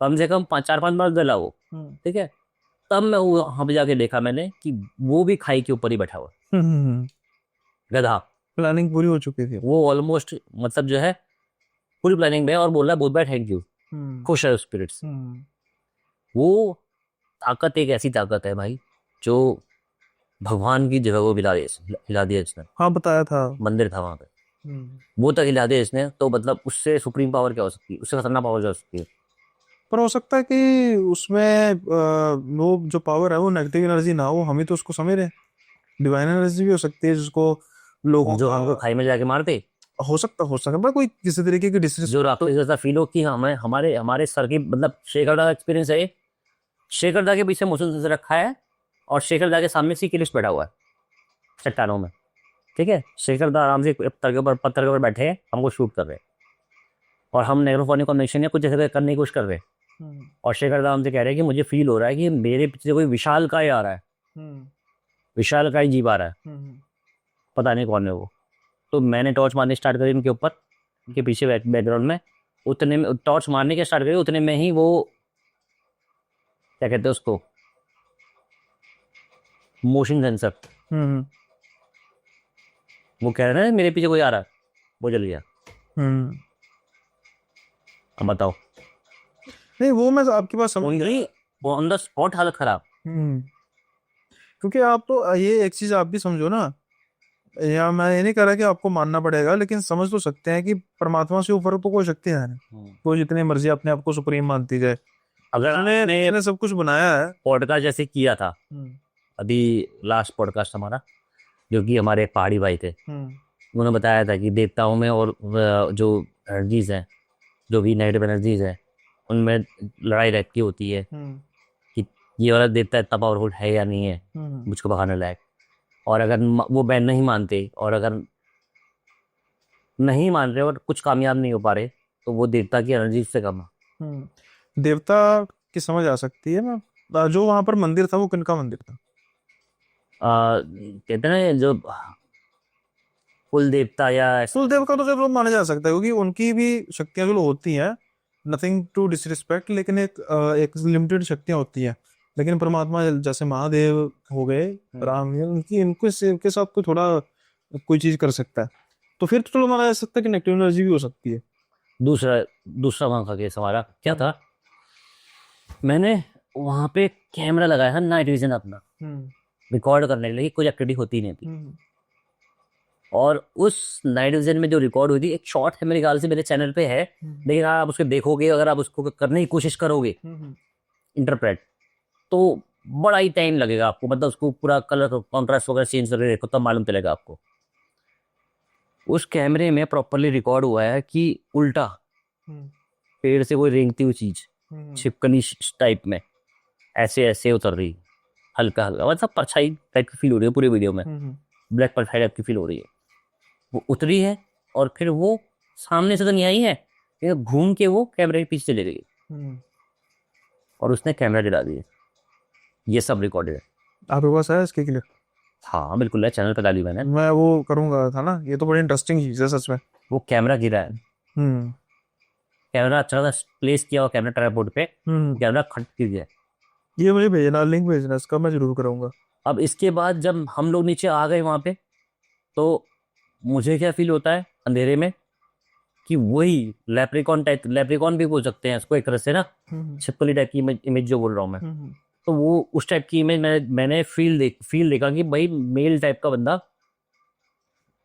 Speaker 2: कम से कम 4-5 बार डला वो, ठीक है, तब मैं वहाँ पे जाके देखा मैंने कि वो भी खाई के ऊपर ही बैठा हुआ गधा।
Speaker 1: प्लानिंग पूरी हो चुकी थी,
Speaker 2: वो ऑलमोस्ट मतलब जो है पूरी प्लानिंग में, और बोल रहा है बहुत बार थैंक यू, खुश है स्पिरिट्स। वो ताकत एक ऐसी ताकत है भाई जो भगवान की जगह को हिला दिया इसने।
Speaker 1: हाँ बताया था,
Speaker 2: मंदिर था वहां पे, वो तक हिला दिया इसने, तो मतलब उससे सुप्रीम पावर क्या हो सकती है, उससे खतरनाक पावर क्या हो सकती है।
Speaker 1: पर हो सकता है कि उसमें वो जो पावर है वो नेगेटिव एनर्जी ना हो, हम ही तो उसको समझ रहे हैं। डिवाइन एनर्जी भी हो सकती है जिसको लोगों
Speaker 2: जो हमको खाई में जाके मारते,
Speaker 1: हो सकता है कोई किसी तरीके की डिस्ट्रेस।
Speaker 2: जो आपको ऐसा फील हो कि हमें हमारे हमारे सर की मतलब शेखर दा एक्सपीरियंस है, शेखर दा के पीछे मोशन सेंसर रखा है और शेखर दा के सामने सी लिस्ट बैठा हुआ है चट्टानों में, ठीक है, शेखर दा आराम से पत्थर के ऊपर बैठे हैं, हमको शूट कर रहे हैं, और हम नेग्रोफोनिक कनेक्शन या कुछ ऐसे करने की कोशिश कर रहे हैं, और शेखर दा हमसे कह रहे हैं कि मुझे फील हो रहा है कि मेरे पीछे कोई विशाल काय आ रहा है, विशाल काय जीव आ रहा है, पता नहीं कौन है वो। तो मैंने टॉर्च मारने स्टार्ट करी उनके ऊपर, उनके पीछे बैकग्राउंड में, उतने में टॉर्च मारने के स्टार्ट करी, उतने में ही वो क्या कहते हैं उसको, मोशन सेंसर, वो कह रहे हैं मेरे पीछे कोई आ रहा है, वो जल गया। अब बताओ।
Speaker 1: नहीं वो मैं आपकी बात समझ
Speaker 2: गई, वो ऑन द स्पॉट हालत खराब।
Speaker 1: क्योंकि आप तो ये एक चीज आप भी समझो ना, या मैं ये नहीं कह रहा कि आपको मानना पड़ेगा, लेकिन समझ तो सकते हैं कि परमात्मा से ऊपर तो कोई शक्ति है नहीं, कोई जितनी मर्जी अपने आप को सुप्रीम मानती जाए,
Speaker 2: अगर
Speaker 1: ने सब कुछ बनाया है।
Speaker 2: पॉडकास्ट जैसे किया था अभी लास्ट पॉडकास्ट हमारा, जो कि हमारे पहाड़ी भाई थे, उन्होंने बताया था कि देवताओं में और जो एनर्जीज हैं, जो भी नेगेटिव एनर्जीज है, उनमें लड़ाई रहती होती है कि ये वाला देवता इतना पावरफुल है या नहीं है मुझको भगाने लायक। और अगर वो बैन नहीं मानते, और अगर नहीं मान रहे और कुछ कामयाब नहीं हो पा रहे, तो वो देवता की एनर्जी से कम है।
Speaker 1: देवता की समझ आ सकती है। मैं जो वहां पर मंदिर था वो किनका मंदिर था?
Speaker 2: कहते हैं जो कुल देवता या
Speaker 1: कुल देव का तो जरूर माना जा सकता है, क्योंकि उनकी भी शक्तियां जो होती हैं, नथिंग टू डिसरिस्पेक्ट, लेकिन एक लिमिटेड शक्तियां होती हैं। लेकिन परमात्मा जैसे महादेव हो गए, राम, उनकी इनको के साथ कोई थोड़ा कोई चीज कर सकता है, तो फिर तो चलो माना जा सकता है कि नेगेटिव एनर्जी भी हो सकती है।
Speaker 2: दूसरा वहां का केस हमारा क्या था, मैंने वहां पे कैमरा लगाया था नाइट विजन अपना रिकॉर्ड करने के लिए, कोई एक्टिविटी होती नहीं थी, और उस नाइट विजन में जो रिकॉर्ड हुई थी, एक शॉट है मेरे ख्याल से मेरे चैनल पे है, लेकिन आप उसको देखोगे, अगर आप उसको करने की कोशिश करोगे इंटरप्रेट, तो बड़ा ही टाइम लगेगा आपको, मतलब उसको पूरा कलर कॉन्ट्रास्ट वगैरह चेंज करके देखो तब मालूम चलेगा आपको। उस कैमरे में प्रॉपरली रिकॉर्ड हुआ है कि उल्टा पेड़ से कोई रेंगती हुई चीज छिपकली टाइप में ऐसे ऐसे उतर रही, हल्का हल्का मतलब परछाई टाइप की फील हो रही है पूरे वीडियो में, ब्लैक परछाई टाइप की फील हो रही है, वो उतरी है, और फिर वो सामने से तो नहीं आई है, घूम के वो कैमरे के पीछे चली गई, और उसने कैमरा जला दिया। ये सब रिकॉर्डेड है।
Speaker 1: आपके पास है इसके क्लिप?
Speaker 2: हाँ बिल्कुल है, चैनल पे डाली मैंने।
Speaker 1: मैं वो करूंगा था ना, ये तो बड़ी इंटरेस्टिंग चीज है सच में।
Speaker 2: वो कैमरा गिरा है, कैमरा अच्छा था प्लेस किया हुआ कैमरा ट्राइपॉड पे, कैमरा खट गिर गया।
Speaker 1: ये मुझे भेजना, लिंक भेजना इसका, मैं जरूर कराऊंगा।
Speaker 2: अब इसके बाद जब हम लोग नीचे आ गए वहां पे, तो मुझे क्या फील होता है अंधेरे में कि वही लेप्रिकॉन भी बोल सकते हैं इसको एक तरह से ना, छिपकली टाइप की इमेज जो बोल रहा हूँ मैं, तो वो उस टाइप की इमेज मैंने फील देखा कि भाई मेल टाइप का बंदा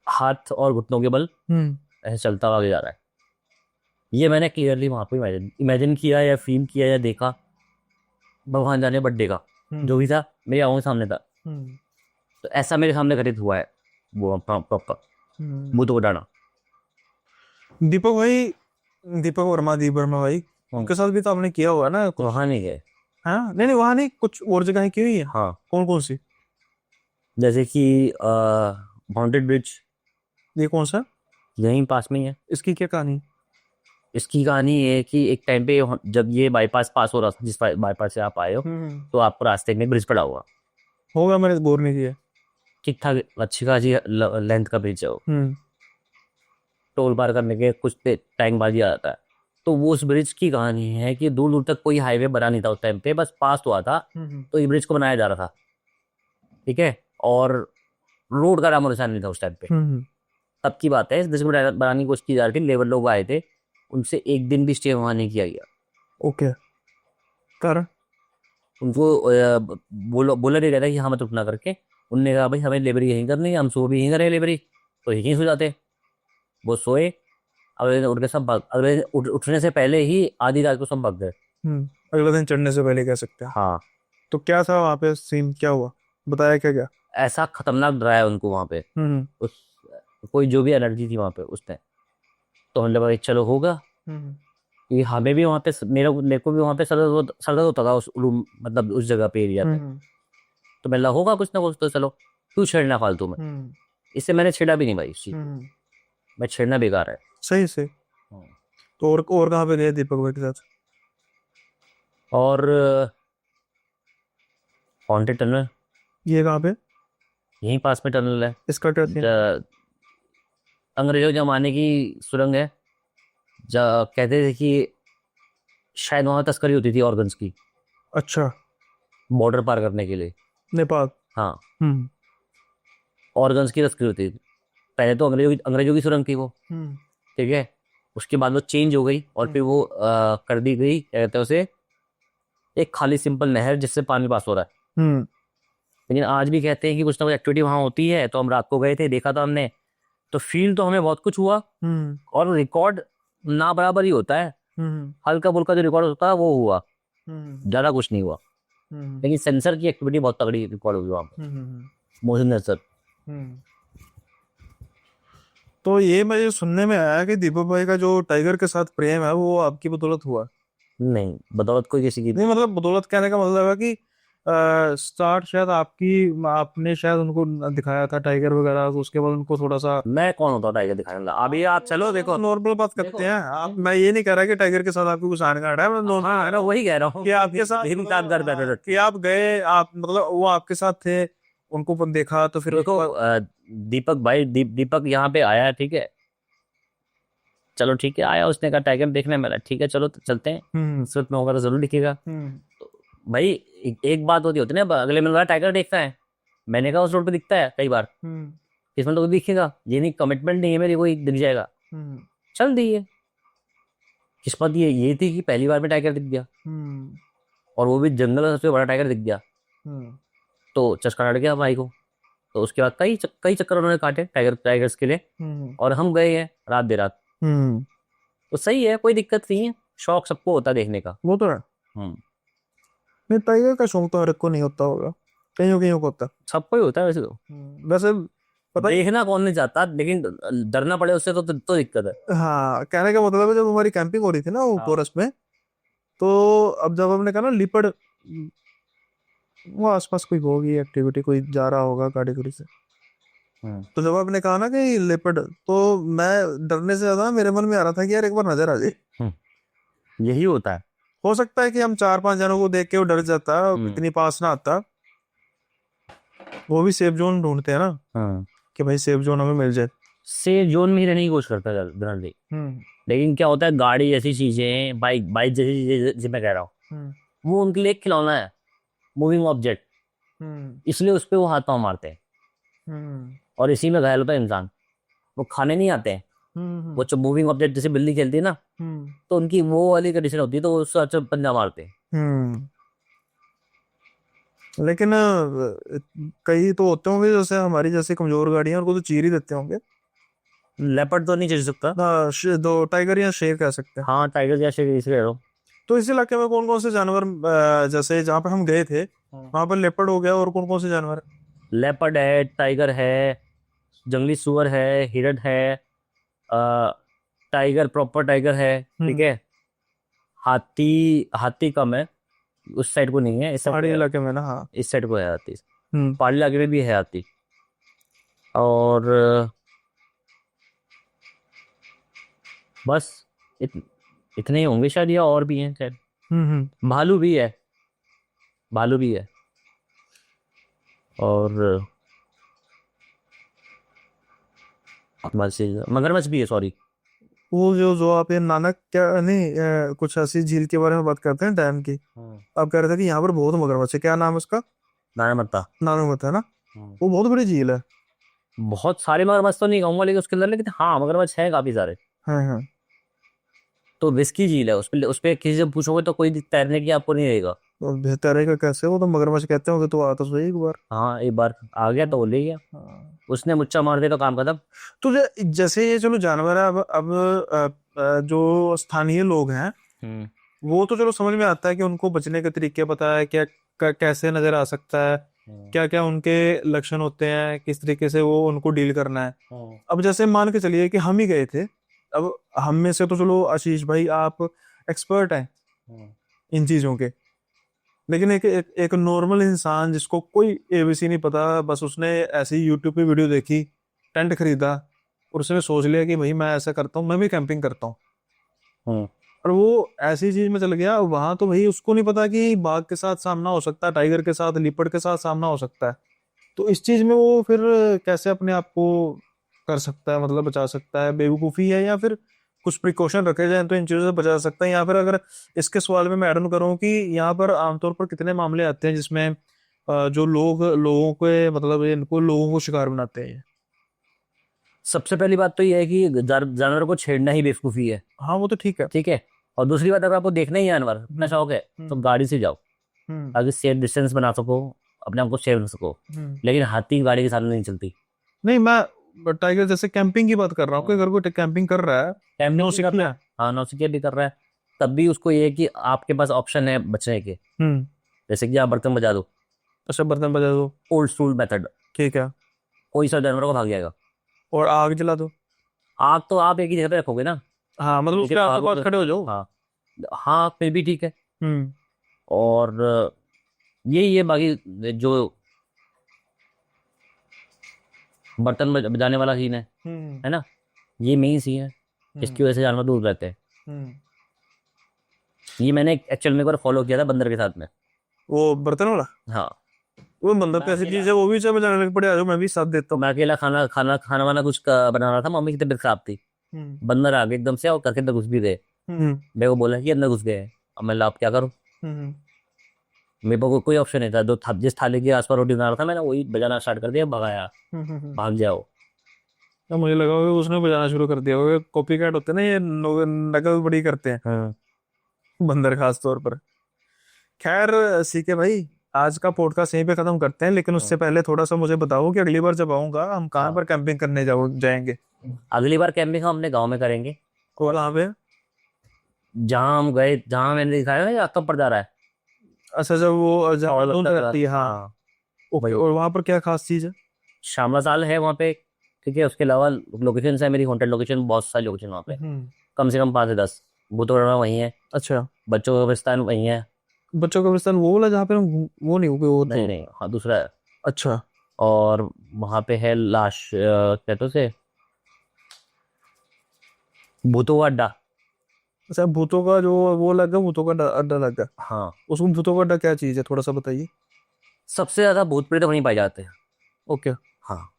Speaker 2: हाथ और घुटनों के बल ऐसे चलता हुआ आगे जा रहा है। ये मैंने क्लियरली वहां पे इमेजिन किया या फील किया या देखा, भगवान जाने बर्थडे का जो भी था मेरी आंखों के सामने था। तो ऐसा मेरे सामने घटित हुआ है वो प्रॉपर बुद्ध को डाना।
Speaker 1: दीपक भाई, दीप वर्मा भाई, उनके साथ भी तो आपने किया हुआ ना कुछ?
Speaker 2: वहां नहीं गए।
Speaker 1: हाँ, नहीं नहीं, वहां नहीं, कुछ और जगह की हुई है?
Speaker 2: हाँ,
Speaker 1: कौन कौन सी?
Speaker 2: जैसे कि हॉन्टेड ब्रिज,
Speaker 1: ये कौन सा?
Speaker 2: यहीं पास में ही है।
Speaker 1: इसकी क्या कहानी?
Speaker 2: इसकी कहानी ये है कि एक टाइम पे जब ये बाईपास पास हो रहा था, जिस बाईपास से आप आए हो, तो आपको रास्ते में ब्रिज पड़ा हुआ।
Speaker 1: होगा, मैंने गौर नहीं किया।
Speaker 2: ठीक ठाक अच्छी खासी लेंथ का ब्रिज है वो। टोल पार करने के कुछ टाइम बाद ही आ जाता है। तो वो उस ब्रिज की कहानी है कि दूर दूर तक कोई हाईवे बना नहीं था उस टाइम पे, बस पास हुआ था। तो इस ब्रिज को बनाया जा रहा था, ठीक है, और रोड का नामो निशान नहीं था उस टाइम पे। तब की बात है, इस ब्रिज को बनाने की कोशिश की जा रही थी, लेबर लोग आए थे, उनसे एक दिन भी स्टे वहां नहीं किया गया।
Speaker 1: ओके, कारण?
Speaker 2: उनको बोला बोला नहीं गया था कि हाँ मत रुकना करके। उनने कहा भाई हमें लेबरी यहीं करनी है, हम सो भी यहीं करें लेबरी, तो यहीं सो जाते। वो सोए, अगले दिन उठ के सब अगले दिन उठने से पहले ही आधी रात को सब भाग गए।
Speaker 1: अगले दिन चढ़ने से पहले कह सकते हैं।
Speaker 2: हाँ,
Speaker 1: तो क्या था वहां पे सीन, क्या हुआ, बताया क्या क्या?
Speaker 2: ऐसा खतरनाक डराया उनको वहां पे, उस कोई जो भी एनर्जी थी वहां पे उसने। तो हमने भाई चलो होगा, कि हमें भी वहां पे मेरे को भी वहां पे सर दर्द होता था उस रूम, मतलब उस जगह पे एरिया पे। तो मैं होगा कुछ ना कुछ, तो चलो क्यों छेड़ना फालतू में। इससे मैंने छेड़ा भी नहीं भाई इस चीज को। मैं छेड़ना बेकार है।
Speaker 1: सही से। तो और कहाँ पे गए दीपक भाई के साथ?
Speaker 2: और हॉन्टेड टनल,
Speaker 1: ये कहाँ पे?
Speaker 2: यहीं पास में टनल है।
Speaker 1: इसका क्या सीन?
Speaker 2: अंग्रेजों के जमाने की सुरंग है। कहते थे कि शायद वहां तस्करी होती थी ऑर्गन्स की,
Speaker 1: अच्छा।
Speaker 2: बॉर्डर पार करने के लिए।
Speaker 1: नेपाल?
Speaker 2: हाँ,
Speaker 1: हम्म
Speaker 2: ऑर्गन्स की तस्करी होती थी। पहले तो अंग्रेजों की सुरंग थी वो, ठीक है। उसके बाद वो चेंज हो गई और फिर वो कर दी गई, क्या कहते हैं उसे, एक खाली सिंपल नहर जिससे पानी पास हो रहा है। लेकिन आज भी कहते हैं कि कुछ ना कुछ एक्टिविटी वहां होती है। तो हम रात को गए थे, देखा था हमने, तो फील तो हमें बहुत कुछ हुआ। और रिकॉर्ड ना बराबर ही होता है, हल्का फुल्का जो रिकॉर्ड होता है वो हुआ, ज्यादा कुछ नहीं हुआ। लेकिन सेंसर की एक्टिविटी बहुत तगड़ी रिकॉर्ड हुई वहां पे, मोशन सेंसर।
Speaker 1: तो ये मुझे सुनने में आया कि दीपक भाई का जो टाइगर के साथ प्रेम है वो आपकी बदौलत हुआ।
Speaker 2: नहीं, बदौलत कोई किसी की
Speaker 1: नहीं, मतलब बदौलत कहने का मतलब है कि स्टार्ट शायद आपने शायद उनको दिखाया था टाइगर वगैरह, तो उसके बाद उनको थोड़ा सा।
Speaker 2: मैं कौन होता हूँ टाइगर दिखाने वाला? अभी आप चलो देखो।
Speaker 1: नॉर्मल बात करते हैं आप, मैं ये नहीं कह रहा कि टाइगर के साथ आपको कुछ आने का है, मैं नॉर्मल
Speaker 2: हाँ, मैं वही कह रहा हूँ
Speaker 1: कि आपके साथ कि आप गए, आप मतलब वो आपके साथ थे, उनको देखा तो फिर
Speaker 2: देखो दीपक भाई, दीपक यहाँ पे आया है, ठीक है, चलो ठीक है, आया, उसने कहा टाइगर देखने में, ठीक है चलो तो चलते हैं, सूरत में होगा तो जरूर दिखेगा। तो भाई एक बात होती होती है ना, अगले में टाइगर देखता है, मैंने कहा उस रोड पे दिखता है कई बार, इसमें तो दिखेगा, ये नहीं कमिटमेंट नहीं है मेरी, कोई दिख जाएगा, चल दिए। किस्मत ये थी कि पहली बार में टाइगर दिख गया, और वो भी जंगल का सबसे बड़ा टाइगर दिख गया। तो चस्का लड़ गया भाई को। तो उसके बाद कई चक्कर उन्होंने काटे टाइगर्स के लिए, और हम गए हैं रात बेरात। तो सही है, कोई दिक्कत नहीं है, शौक सबको होता है देखने का।
Speaker 1: वो तो है। नहीं, टाइगर का शौक तो हर एक को नहीं होता होगा, कईयों कईयों को होता है।
Speaker 2: सबको ही होता है वैसे तो।
Speaker 1: वैसे पता ही।
Speaker 2: देखना कौन नहीं चाहता, लेकिन डरना पड़े उससे तो दिक्कत है।
Speaker 1: हाँ, कहने का मतलब है जब हमारी कैंपिंग हो रही थी ना वो फॉरेस्ट में, तो अब जब हमने कहा ना लिपड़, वो आसपास कोई होगी एक्टिविटी, कोई जा रहा होगा गाड़ी गुड़ी से, तो जब आपने कहा ना कि लेपर्ड, तो मैं डरने से ज्यादा मेरे मन में आ रहा था कि यार एक बार नजर आ जाए।
Speaker 2: यही होता है।
Speaker 1: हो सकता है कि हम 4-5 जनों को देख के वो डर जाता, इतनी पास ना आता, वो भी सेफ जोन ढूंढते हैं ना, कि भाई सेफ जोन हमें मिल जाए।
Speaker 2: सेफ जोन में ही रहने की कोशिश करता है जनरली। लेकिन क्या होता है, गाड़ी जैसी चीजें, बाइक बाइक जैसी चीजें जिसे मैं कह रहा हूँ, वो उनके लिए एक खिलौना है, मूविंग ऑब्जेक्ट, इसलिए उस पर वो हाथ पांव मारते हैं, और इसी में घायल होता है इंसान। वो खाने नहीं आते हैं, वो जब मूविंग ऑब्जेक्ट जैसे बिल्ली खेलती है ना, तो उनकी वो वाली कंडीशन होती है, तो वो उससे अच्छा पंजा मारते हैं।
Speaker 1: लेकिन कई तो होते होंगे जैसे हमारी जैसे कमजोर गाड़ियां, उनको तो चीर ही देते होंगे।
Speaker 2: लेपर्ड तो नहीं चल सकता।
Speaker 1: दो टाइगर या शेर कह सकते हैं।
Speaker 2: हाँ टाइगर जैसे इसे कह रहा हूँ।
Speaker 1: तो इस इलाके में कौन कौन से जानवर, जैसे जहाँ पे हम गए थे वहां पर लेपर्ड हो गया, और कौन कौन से जानवर?
Speaker 2: लेपर्ड है, टाइगर है, जंगली सुअर है, हिरण है, अ, टाइगर प्रॉपर टाइगर है, ठीक है। हाथी, हाथी कम है, उस साइड को नहीं है, इस साइड
Speaker 1: पहाड़ी
Speaker 2: को है।
Speaker 1: इलाके में ना, हाँ।
Speaker 2: इस साइड को है हाथी।
Speaker 1: हम्म।
Speaker 2: पहाड़ी इलाके में भी है हाथी। और बस इतने ही होंगे शायद, या और भी हैं शायद। भालू भी है, भालू भी है। और बस मगरमच्छ भी है, सॉरी।
Speaker 1: वो जो आप ये नानक क्या नहीं, कुछ ऐसी झील के बारे में बात करते हैं, डैम की। आप कह रहे थे कि यहाँ पर बहुत मगरमच्छ है, क्या नाम है उसका?
Speaker 2: नाना मत्ता।
Speaker 1: नानू है ना? वो बहुत बड़ी झील है।
Speaker 2: बहुत सारे मगरमच्छ तो नहीं कहूंगा लेकिन उसके अंदर, लेकिन हाँ मगरमच्छ है काफी सारे।
Speaker 1: हाँ हाँ।
Speaker 2: तो विस्की झील है, उस पे किसी से पूछोगे तो कोई तैरने की आपको नहीं रहेगा।
Speaker 1: तो बेहतर है, कैसे वो तो मगरमच्छ कहते होंगे, तो आ तो सही एक बार।
Speaker 2: हाँ एक बार आ गया तो वो ले गया,
Speaker 1: हाँ।
Speaker 2: उसने मुच्चा मार दिया तो काम खत्म।
Speaker 1: तो जैसे ये चलो जानवर है, अब जो स्थानीय लोग हैं
Speaker 2: हम्म।
Speaker 1: वो तो चलो समझ में आता है कि उनको बचने के तरीके पता है, क्या कैसे नजर आ सकता है, क्या क्या उनके लक्षण होते हैं, किस तरीके से वो उनको डील करना है। अब जैसे मान के चलिए कि हम ही गए थे, अब हम में से तो चलो आशीष भाई आप एक्सपर्ट हैं इन चीजों के, लेकिन एक नॉर्मल इंसान जिसको कोई एबीसी नहीं पता, बस उसने ऐसी यूट्यूब पे वीडियो देखी, टेंट खरीदा और उसने सोच लिया कि भाई मैं ऐसा करता हूँ, मैं भी कैंपिंग करता हूँ, और वो ऐसी चीज में चल गया वहां, तो भाई उसको नहीं पता कि बाघ के साथ सामना हो सकता है, टाइगर के साथ, लिपड़ के साथ सामना हो सकता है। तो इस चीज में वो फिर कैसे अपने आप को कर सकता है, मतलब बचा सकता है? बेवकूफी है, या फिर कुछ प्रिकॉशन रखे जाए तो इन चीजों से बचा सकता है? या फिर अगर इसके सवाल में मैं ऐड ऑन करूँ कि यहाँ पर आमतौर पर कितने मामले आते हैं जिसमें जो लोगों के मतलब इनको लोगों को शिकार बनाते हैं ये?
Speaker 2: सबसे पहली बात तो ये है कि जानवर को छेड़ना ही बेवकूफी है।
Speaker 1: हाँ वो तो ठीक है।
Speaker 2: ठीक है। और दूसरी बात, अगर आपको देखना ही है जानवर, इतना शौक है, तो गाड़ी से जाओ,
Speaker 1: हम्म।
Speaker 2: ताकि सेफ डिस्टेंस बना सको, अपने आप को सेफ रख सको।
Speaker 1: हम्म।
Speaker 2: लेकिन हाथी गाड़ी के सामने नहीं चलती।
Speaker 1: नहीं, मैं टाइगर जैसे कैंपिंग की बात कर रहा हूँ कि अगर कोई कैंपिंग कर रहा है,
Speaker 2: कैंपिंग भी कर रहा
Speaker 1: नौसिखिया।
Speaker 2: है, हाँ नौसिखिया भी कर रहा है, तब भी उसको ये है कि आपके पास ऑप्शन है बचने के।
Speaker 1: हम्म।
Speaker 2: जैसे कि आप बर्तन बजा दो,
Speaker 1: अच्छा, बर्तन बजा दो।
Speaker 2: ओल्ड स्कूल मेथड,
Speaker 1: ठीक है।
Speaker 2: कोई सा जानवर को भाग जाएगा।
Speaker 1: और आग जला दो।
Speaker 2: आग तो आप एक ही जगह पे रखोगे ना,
Speaker 1: हाँ मतलब
Speaker 2: लेकिन
Speaker 1: उसके आस पास
Speaker 2: भागोगे।
Speaker 1: खड़े हो जाओ।
Speaker 2: हाँ, हाँ फिर भी ठीक है।
Speaker 1: हम्म।
Speaker 2: और यही है बाकी जो बर्तन बजाने वाला सीन
Speaker 1: हम्म।
Speaker 2: है ना, ये मेन सीन है। इसकी वजह से जानवर दूर रहते हैं।
Speaker 1: हम्म।
Speaker 2: ये मैंने एक्चुअल में एक बार फॉलो किया था बंदर के साथ में।
Speaker 1: वो बर्तन वाला,
Speaker 2: हाँ।
Speaker 1: वो बंदर तो
Speaker 2: मैं
Speaker 1: ऐसी चीज
Speaker 2: अकेला
Speaker 1: है, वो भी चाहे बजाने लग पड़े, आ जाओ मैं भी साथ देता हूँ।
Speaker 2: मैं अकेला खाना खाना खाना वाना कुछ बना रहा था, मम्मी की तबीयत खराब थी।
Speaker 1: हम्म।
Speaker 2: बंदर आ गए एकदम से और करके अंदर घुस भी गए।
Speaker 1: हम्म।
Speaker 2: मेरे को बोला कि अंदर घुस गए हैं। अब मैं आप क्या करूँ,
Speaker 1: हम्म।
Speaker 2: मेरे को कोई ऑप्शन नहीं था। जिस थाली के आसपास रोटी बना रहा था मैंने वही बजाना स्टार्ट कर दिया, भगाया, भाग जाओ।
Speaker 1: तो मुझे लगा होगा उसने बजाना शुरू कर दिया होगा, कॉपी कैट होते हैं ना ये, नकल बड़ी करते हैं
Speaker 2: हाँ।
Speaker 1: बंदर खास तौर पर। खैर, सीके भाई, आज का पॉडकास्ट यहीं पे खत्म करते हैं, लेकिन
Speaker 2: हाँ।
Speaker 1: उससे पहले थोड़ा सा मुझे बताओ कि अगली बार जब आऊंगा हम कहाँ
Speaker 2: हाँ।
Speaker 1: पर कैंपिंग करने जाएंगे?
Speaker 2: अगली बार कैंपिंग हम अपने गाँव में करेंगे।
Speaker 1: और कहाँ पे?
Speaker 2: जहाँ हम गए, जहाँ मैंने दिखाया है, रास्ता पर जा रहा है।
Speaker 1: अच्छा, जब वो
Speaker 2: और
Speaker 1: जहाँ धुंध रहती है, हाँ।
Speaker 2: हाँ
Speaker 1: ओके,
Speaker 2: भाई,
Speaker 1: और वहां पर क्या खास चीज है?
Speaker 2: शामला साल है वहाँ पे। ठीक है, उसके अलावा लोकेशन है मेरी, हॉन्टेड लोकेशन बहुत सारी लोकेशन वहाँ पे, कम से कम 5 से 10। भूतोड़ना वहीं है,
Speaker 1: अच्छा।
Speaker 2: बच्चों का कब्रिस्तान वहीं है।
Speaker 1: बच्चों का कब्रिस्तान वो वाला जहाँ पे वो नहीं, वो
Speaker 2: नहीं
Speaker 1: तो।
Speaker 2: नहीं, हाँ दूसरा है।
Speaker 1: अच्छा।
Speaker 2: और वहाँ पे है लाश, कहते उसे भूतों का अड्डा।
Speaker 1: अच्छा, भूतों का जो वो लगा, भूतों का अड्डा लगा।
Speaker 2: हाँ,
Speaker 1: उसमें भूतों का अड्डा क्या चीज है, थोड़ा सा बताइए।
Speaker 2: सबसे ज्यादा भूत प्रेत वहीं पाए जाते हैं।
Speaker 1: ओके।
Speaker 2: हाँ,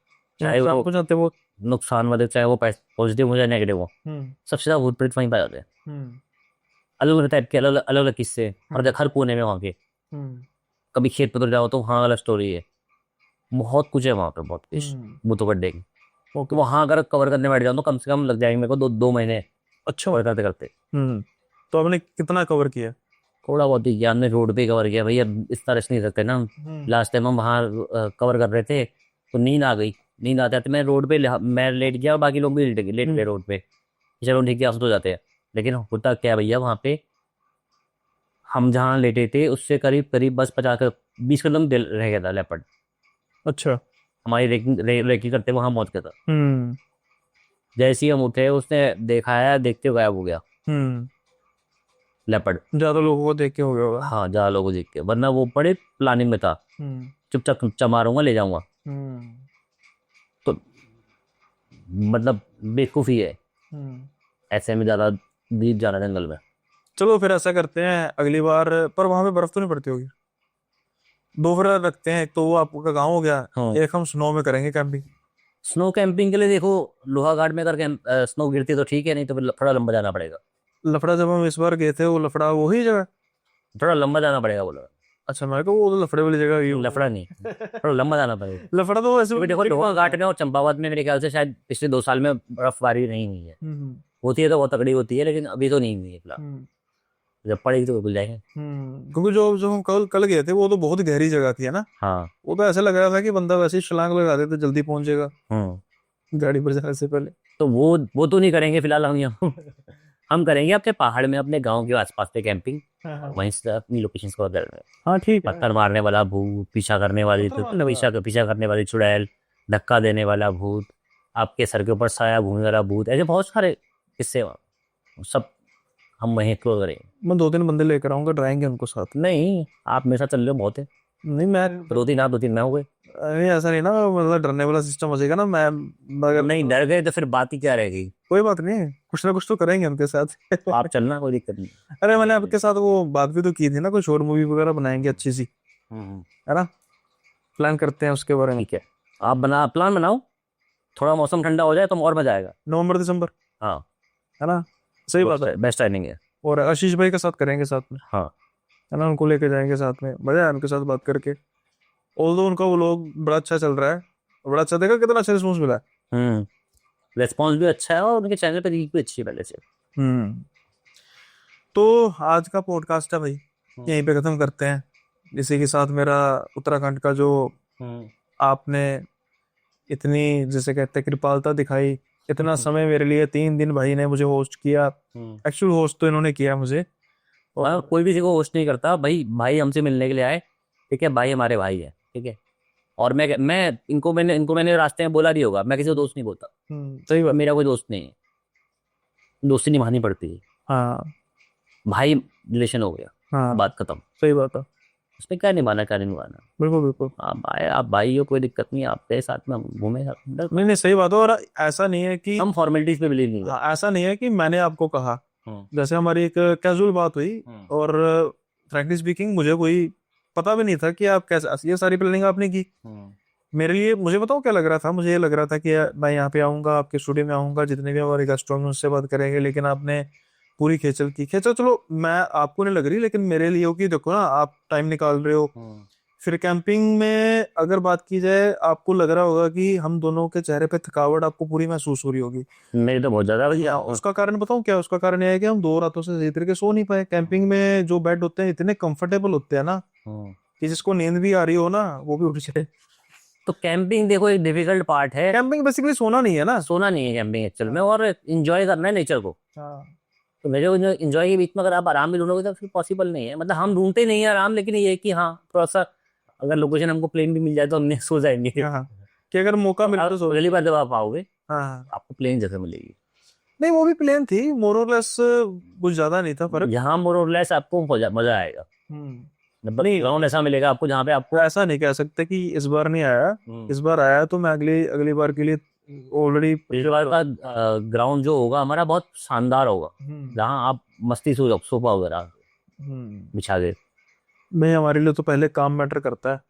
Speaker 2: चाहे
Speaker 1: नुकसान
Speaker 2: वो
Speaker 1: पहुंचाते वो?
Speaker 2: नुकसान वाले, चाहे वो पॉजिटिव हो या नेगेटिव हो,
Speaker 1: हम्म।
Speaker 2: सबसे ज्यादा भूत प्रेत वहीं पाए जाते हैं।
Speaker 1: हम्म।
Speaker 2: अलग अलग टाइप के, अलग अलग अलग किस्से, और
Speaker 1: हम्म।
Speaker 2: हर कोने में वहाँ के।
Speaker 1: हम्म।
Speaker 2: कभी खेत पर जाओ तो वहाँ अलग स्टोरी है। बहुत कुछ है वहाँ पे, बहुत कुछ भूतों का अड्डे की। तो
Speaker 1: ओके।
Speaker 2: वहाँ अगर कवर करने बैठ जाओ तो कम से कम लग जाएंगे मेरे को 2 महीने
Speaker 1: अच्छा।
Speaker 2: कवर करते करते।
Speaker 1: हम्म। तो आपने कितना कवर किया?
Speaker 2: थोड़ा बहुत ही ज्ञान ने रोड पे कवर किया भैया, इस तरह से नहीं सकते ना।
Speaker 1: हम्म।
Speaker 2: लास्ट टाइम हम वहाँ कवर कर रहे थे तो नींद आ गई, नींद आते आते मैं रोड पे मैं लेट गया और बाकी लोग भी लेट गए रोड पे, चलो ठीक है अब तो जाते हैं। लेकिन होता क्या भैया, वहाँ पे हम जहाँ लेटे थे उससे करीब करीब बस 20 कदम रह गया था लेपर्ड।
Speaker 1: अच्छा।
Speaker 2: हमारी रेकी करते वहां पहुंच गया था।
Speaker 1: हम्म।
Speaker 2: जैसे ही हम उठे उसने देखा है, देखते हुए गायब हो गया
Speaker 1: हम्म।
Speaker 2: लेपर्ड।
Speaker 1: ज्यादा लोगों को देख के हो गया होगा।
Speaker 2: हाँ ज्यादा लोगों को देख के, वरना वो बड़े प्लानिंग में था,
Speaker 1: हम्म।
Speaker 2: चुपचाप मारूंगा ले जाऊंगा।
Speaker 1: हम्म।
Speaker 2: तो मतलब बेवकूफ़ी है
Speaker 1: हम्म।
Speaker 2: ऐसे में ज्यादा डीप जाना जंगल में।
Speaker 1: चलो फिर ऐसा करते हैं अगली बार, पर वहां पे बर्फ तो नहीं पड़ती होगी। दो फिर रखते हैं, एक तो वो आपका गाँव हो गया,
Speaker 2: हाँ
Speaker 1: एक हम स्नो में करेंगे कैंपिंग।
Speaker 2: स्नो कैंपिंग के लिए देखो, लोहा घाट में अगर स्नो गिरती तो ठीक है, नहीं तो फिर थोड़ा लंबा जाना पड़ेगा।
Speaker 1: लफड़ा जब हम इस बार गए थे, वो लफड़ा वही जगह।
Speaker 2: थोड़ा लंबा जाना पड़ेगा बोला।
Speaker 1: अच्छा, मैं को वो तो लफड़े वाली जगह ही
Speaker 2: लफड़ा नहीं, थोड़ा लंबा जाना पड़ेगा।
Speaker 1: लफड़ा तो वैसे
Speaker 2: क्योंकि देखो लोहा घाट में और चंपावत में मेरे ख्याल से शायद पिछले 2 साल में बर्फबारी नहीं हुई है। होती है तो बहुत तगड़ी होती है, लेकिन अभी तो नहीं हुई है फिलहाल। जब पड़ेगी तो बिल्कुल जाएंगे।
Speaker 1: क्योंकि जो जो हम कल कल गए थे वो तो बहुत गहरी जगह थी, है ना।
Speaker 2: हाँ
Speaker 1: वो तो ऐसा लग रहा था कि बंदा वैसे ही छलांग लगा दे तो जल्दी पहुंच जाएगा गाड़ी पर जाने से पहले।
Speaker 2: तो वो तो नहीं करेंगे फिलहाल हम यहाँ हम करेंगे अपने पहाड़ में, अपने गांव के आसपास पे कैंपिंग, वहीं से अपनी लोकेशंस को कर रहे हैं।
Speaker 1: हाँ ठीक है।
Speaker 2: पत्थर मारने वाला भूत, पीछा करने वाली पीछा करने वाली चुड़ैल, धक्का देने वाला भूत, आपके सर के ऊपर साया घूमने वाला भूत, ऐसे बहुत सारे किस्से सब हम वहीं एक्सप्लोर करेंगे।
Speaker 1: मैं 2-3 बंदे लेकर आऊंगा, डराएंगे उनको साथ।
Speaker 2: नहीं आप मेरे साथ चल रहे हो बहुत है।
Speaker 1: नहीं मैं
Speaker 2: 2-3 आप 2-3 मैं हो गए।
Speaker 1: नहीं ऐसा नहीं ना, मतलब डरने वाला सिस्टम हो जाएगा ना। मैं मगर
Speaker 2: नहीं डर गए तो फिर बात ही क्या रहेगी।
Speaker 1: कोई बात नहीं, कुछ ना कुछ तो करेंगे उनके साथ।
Speaker 2: आप चलना, कोई दिक्कत नहीं।
Speaker 1: अरे मैंने आपके साथ वो बात भी तो की थी ना, कुछ और मूवी वगैरह बनाएंगे अच्छी सी, है ना। प्लान करते हैं उसके बारे में।
Speaker 2: ठीक है, आप प्लान बनाओ, थोड़ा मौसम ठंडा हो जाए तो और मजा आएगा।
Speaker 1: नवंबर दिसंबर,
Speaker 2: हाँ
Speaker 1: है ना। सही बात है।
Speaker 2: बेस्ट टाइमिंग है।
Speaker 1: और आशीष भाई के साथ करेंगे साथ में,
Speaker 2: हाँ
Speaker 1: है ना। उनको लेके जाएंगे साथ में, मजा है उनके साथ बात करके। ऑल्दो उनका वो लोग बड़ा अच्छा चल रहा है, बड़ा अच्छा, देखा कितना अच्छा रिस्पॉन्स मिला है।
Speaker 2: रेस्पॉन्स भी अच्छा है और उनके चैनल पे रीच भी अच्छी है पहले से।
Speaker 1: हम्म। तो आज का पॉडकास्ट है भाई, यहीं पे खत्म करते हैं। इसी के साथ मेरा उत्तराखंड का जो आपने इतनी, जैसे कहते हैं, कृपालता दिखाई, इतना समय मेरे लिए, 3 दिन भाई ने मुझे होस्ट किया। एक्चुअल होस्ट तो इन्होंने किया मुझे।
Speaker 2: और कोई भी किसी को होस्ट नहीं करता भाई, भाई हमसे मिलने के लिए आए, ठीक है, भाई हमारे भाई है, ठीक है। और मैं इनको मैंने रास्ते में बोला नहीं होगा, मैं किसी को दोस्त नहीं बोलता।
Speaker 1: सही बात।
Speaker 2: मेरा कोई दोस्त नहीं है, दोस्ती निभानी पड़ती है।
Speaker 1: हाँ
Speaker 2: भाई रिलेशन हो गया,
Speaker 1: हाँ,
Speaker 2: बात खत्म।
Speaker 1: सही बात है।
Speaker 2: उसमें क्या निभाना क्या नहीं निभाना।
Speaker 1: बिल्कुल बिल्कुल।
Speaker 2: आप भाई हो, कोई दिक्कत नहीं, आप साथ में हम घूमे
Speaker 1: नहीं नहीं, सही बात है। और ऐसा नहीं है कि
Speaker 2: हम फॉर्मेलिटीज पे बिलीव नहीं करते।
Speaker 1: हाँ, ऐसा नहीं है कि मैंने आपको कहा, जैसे हमारी एक कैजुअल बात हुई, और फ्रैंकली स्पीकिंग मुझे कोई पता भी नहीं था कि आप कैसे, ये सारी प्लानिंग आपने की मेरे लिए। मुझे बताओ क्या लग रहा था, मुझे ये लग रहा था कि मैं यहाँ पे आऊंगा, आपके स्टूडियो में आऊंगा, जितने भी हमारे गेस्ट होंगे उनसे बात करेंगे, लेकिन आपने पूरी खेचल की। खेचल चलो मैं आपको नहीं लग रही, लेकिन मेरे लिए हो कि देखो ना, आप टाइम निकाल रहे हो। फिर कैंपिंग में अगर बात की जाए, आपको लग रहा होगा कि हम दोनों के चेहरे पे थकावट आपको पूरी महसूस हो रही होगी।
Speaker 2: मेरी तो बहुत ज्यादा भैया।
Speaker 1: उसका कारण बताऊं क्या? उसका कारण यह है कि हम 2 रातों से सही तरीके सो नहीं पाए। कैंपिंग में जो बेड होते हैं इतने कंफर्टेबल होते हैं ना, कि जिसको नींद भी आ रही हो ना, वो भी उठ जाए।
Speaker 2: तो कैंपिंग देखो एक डिफिकल्ट पार्ट है।
Speaker 1: कैंपिंग बेसिकली सोना नहीं है ना,
Speaker 2: सोना नहीं है कैंपिंग एक्चुअल में, और एंजॉय करना है नेचर को।
Speaker 1: हाँ।
Speaker 2: तो मेरे को एंजॉय के बीच में अगर आप आराम भी ढूंढोगे तो फिर पॉसिबल नहीं है। मतलब हम ढूंढते नहीं है आराम, लेकिन ये है कि हाँ थोड़ा सा अगर लोकेशन हमको प्लेन भी मिल जाए तो हमने सो जाएंगे।
Speaker 1: हाँ, कि अगर मौका मिले तो सो।
Speaker 2: अगली बार जब आप आओगे
Speaker 1: हाँ,
Speaker 2: आपको प्लेन जगह मिलेगी।
Speaker 1: नहीं वो भी प्लेन थी, मोर और लेस, कुछ ज्यादा नहीं था फर्क।
Speaker 2: यहाँ मोर और लेस आपको मजा आएगा।
Speaker 1: नहीं,
Speaker 2: ग्राउंड ऐसा मिलेगा आपको जहाँ पे आपको
Speaker 1: ऐसा नहीं कह सकते कि इस बार नहीं आया। इस बार आया तो मैं अगली अगली बार के लिए ऑलरेडी।
Speaker 2: पिछली बार का ग्राउंड जो होगा हमारा बहुत शानदार होगा, जहाँ आप मस्ती से सोफा वगैरह बिछा के।
Speaker 1: नहीं, हमारे लिए तो पहले काम मैटर करता है।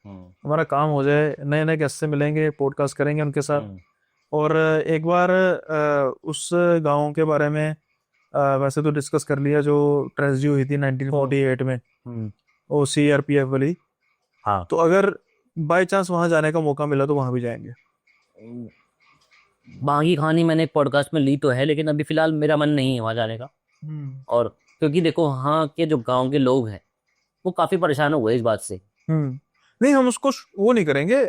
Speaker 1: हमारा काम हो जाए, नए नए गेस्ट से मिलेंगे, पॉडकास्ट करेंगे उनके साथ। और एक बार उस गांव के बारे में वैसे तो डिस्कस कर लिया, जो ट्रेजेडी हुई थी 1948 में, वो CRPF वाली।
Speaker 2: हाँ
Speaker 1: तो अगर बाय चांस वहां जाने का मौका मिला तो वहां भी जाएंगे।
Speaker 2: बागी कहानी मैंने एक पॉडकास्ट में ली तो है, लेकिन अभी फिलहाल मेरा मन नहीं है वहां जाने का। और क्योंकि देखो हाँ के जो गांव के लोग हैं वो काफी परेशान हो गए इस बात से।
Speaker 1: नहीं, हम उसको वो नहीं करेंगे,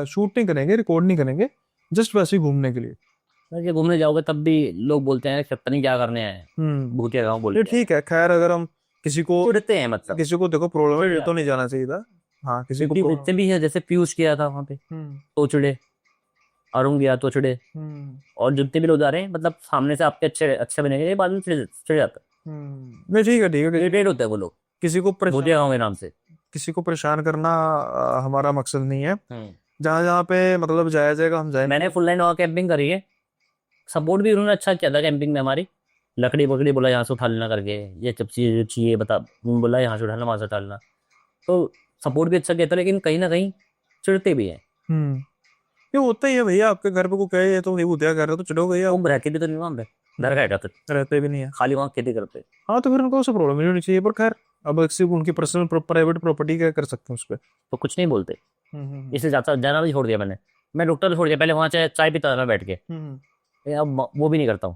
Speaker 1: शूट नहीं करेंगे, रिकॉर्ड नहीं करेंगे, जस्ट वैसे ही घूमने के लिए?
Speaker 2: ये घूमने जाओगे तब भी लोग बोलते हैं पता नहीं क्या करने आए हैं, भूतिया गाँव
Speaker 1: ये
Speaker 2: बोलते हैं,
Speaker 1: ठीक है। खैर अगर हम किसी को
Speaker 2: उड़ते हैं मतलब।
Speaker 1: देखो प्रॉब्लम है, ये तो नहीं जाना चाहिए था। हाँ, किसी को
Speaker 2: क्योंकि उड़ते भी है, जैसे पीयूष किया था वहां पे, तोचड़े, अरुण गया तोचड़े, और जितने भी लोग जा रहे हैं मतलब सामने से आपके अच्छे अच्छे बनेंगे, बाद में चिढ़ जाता
Speaker 1: नहीं ठीक है ठीक
Speaker 2: है,
Speaker 1: है।
Speaker 2: इरिटेट होते हैं वो लोग
Speaker 1: किसी को
Speaker 2: भूतिया गाँव के नाम से।
Speaker 1: किसी को परेशान करना हमारा मकसद नहीं है। जहाँ जहाँ पे मतलब जाया जाएगा हम जाएंगे।
Speaker 2: मैंने फुल लाइन वहाँ कैंपिंग करी है, सपोर्ट भी उन्होंने अच्छा किया था कैंपिंग में हमारी। लकड़ी बकड़ी बोला यहाँ से उठा लेना करके, ये चपची चाहिए बता, बोला यहाँ से उठाना वहां से उठाना, तो सपोर्ट भी अच्छा किया था, लेकिन कहीं ना कहीं चिढ़ते भी है।
Speaker 1: ये होता ही है भैया, आपके घर पे को कहे ये तो भूतिया कर रहे हो तो चलो भैया।
Speaker 2: वो रहते भी तो नहीं वहाँ पे, घर का रहते,
Speaker 1: रहते भी नहीं है,
Speaker 2: खाली वहाँ खेती करते।
Speaker 1: हाँ तो फिर उनको उससे प्रॉब्लम नहीं होनी चाहिए। पर खैर अब सिर्फ उनकी पर्सनल प्राइवेट प्रॉपर्टी क्या कर सकते हैं उस पर।
Speaker 2: तो कुछ नहीं बोलते, इसलिए जाता जाना भी छोड़ दिया मैंने। मैं डॉक्टर छोड़ दिया, पहले वहाँ चाय पीता था मैं बैठ के, अब वो भी नहीं करता हूँ,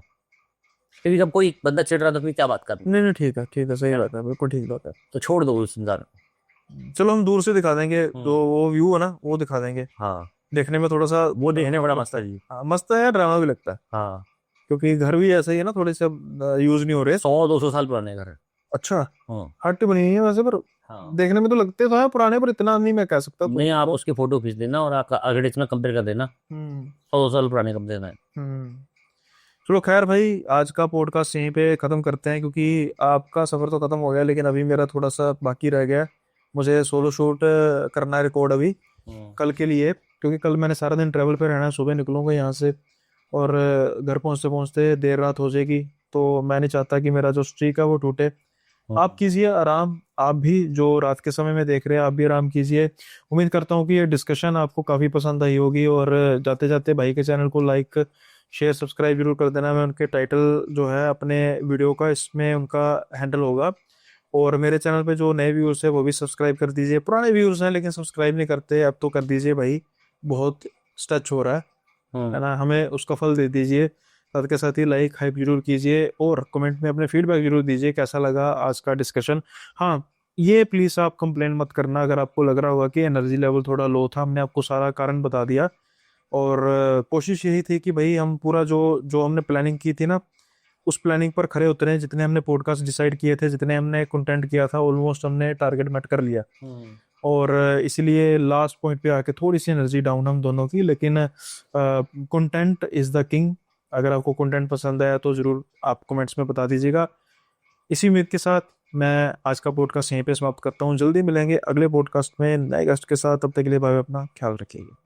Speaker 2: क्योंकि जब कोई बंदा चिढ़ रहा था तो क्या बात करनी।
Speaker 1: नहीं ठीक है, सही बात है, बिल्कुल ठीक बात है।
Speaker 2: तो छोड़ दो उस इंसान।
Speaker 1: चलो हम दूर से दिखा देंगे, जो वो व्यू है ना वो दिखा देंगे।
Speaker 2: हाँ,
Speaker 1: देखने में थोड़ा सा
Speaker 2: वो देखने में बड़ा मस्त है जी।
Speaker 1: हाँ, मस्त है, ड्रामा भी लगता है।
Speaker 2: हाँ,
Speaker 1: क्योंकि घर भी ऐसा ही है ना, थोड़े से यूज नहीं हो रहे।
Speaker 2: 100-200 साल पुराने घर है।
Speaker 1: अच्छा, हट बनी हुई है वैसे, पर देखने में तो लगते तो है पुराने, पर इतना नहीं मैं कह सकता।
Speaker 2: नहीं, आप उसकी फोटो खींच देना और अगर इसमें कंपेयर कर देना, 100 साल पुराने कम देना है।
Speaker 1: चलो खैर भाई, आज का पॉडकास्ट यहीं पे खत्म करते हैं, क्योंकि आपका सफर तो खत्म हो गया, लेकिन अभी मेरा थोड़ा सा बाकी रह गया। मुझे सोलो शूट करना है, रिकॉर्ड अभी कल के लिए, क्योंकि कल मैंने सारा दिन ट्रैवल पे रहना है। सुबह निकलूंगा यहाँ से और घर पहुँचते पहुँचते देर रात हो जाएगी, तो मैं नहीं चाहता कि मेरा जो स्ट्रीक है वो टूटे। आप कीजिए आराम, आप भी जो रात के समय में देख रहे हैं आप भी आराम कीजिए। उम्मीद करता हूँ कि ये डिस्कशन आपको काफ़ी पसंद आई होगी, और जाते जाते भाई के चैनल को लाइक शेयर सब्सक्राइब जरूर कर देना। मैं उनके टाइटल जो है अपने वीडियो का, इसमें उनका हैंडल होगा। और मेरे चैनल पे जो नए व्यूअर्स है वो भी सब्सक्राइब कर दीजिए। पुराने व्यूअर्स हैं लेकिन सब्सक्राइब नहीं करते, अब तो कर दीजिए भाई, बहुत टच हो रहा है ना, हमें उसका फल दे दीजिए। साथ के साथ ही लाइक हाइप जरूर कीजिए, और कमेंट में अपने फीडबैक जरूर दीजिए कैसा लगा आज का डिस्कशन। हाँ, ये प्लीज़ आप कंप्लेन मत करना अगर आपको लग रहा होगा कि एनर्जी लेवल थोड़ा लो था। हमने आपको सारा कारण बता दिया, और कोशिश यही थी कि भाई हम पूरा जो जो हमने प्लानिंग की थी ना, उस प्लानिंग पर खरे उतरे। जितने हमने पॉडकास्ट डिसाइड किए थे, जितने हमने कंटेंट किया था, ऑलमोस्ट हमने टारगेट मेट कर लिया। और इसलिए लास्ट पॉइंट पे आके थोड़ी सी एनर्जी डाउन हम दोनों की, लेकिन कंटेंट इज़ द किंग। अगर आपको कंटेंट पसंद आया तो ज़रूर आप कमेंट्स में बता दीजिएगा। इसी उम्मीद के साथ मैं आज का पॉडकास्ट यहीं पे समाप्त करता हूँ। जल्दी मिलेंगे अगले पॉडकास्ट में नए गेस्ट के साथ, तब तक के लिए भाई अपना ख्याल रखिएगा।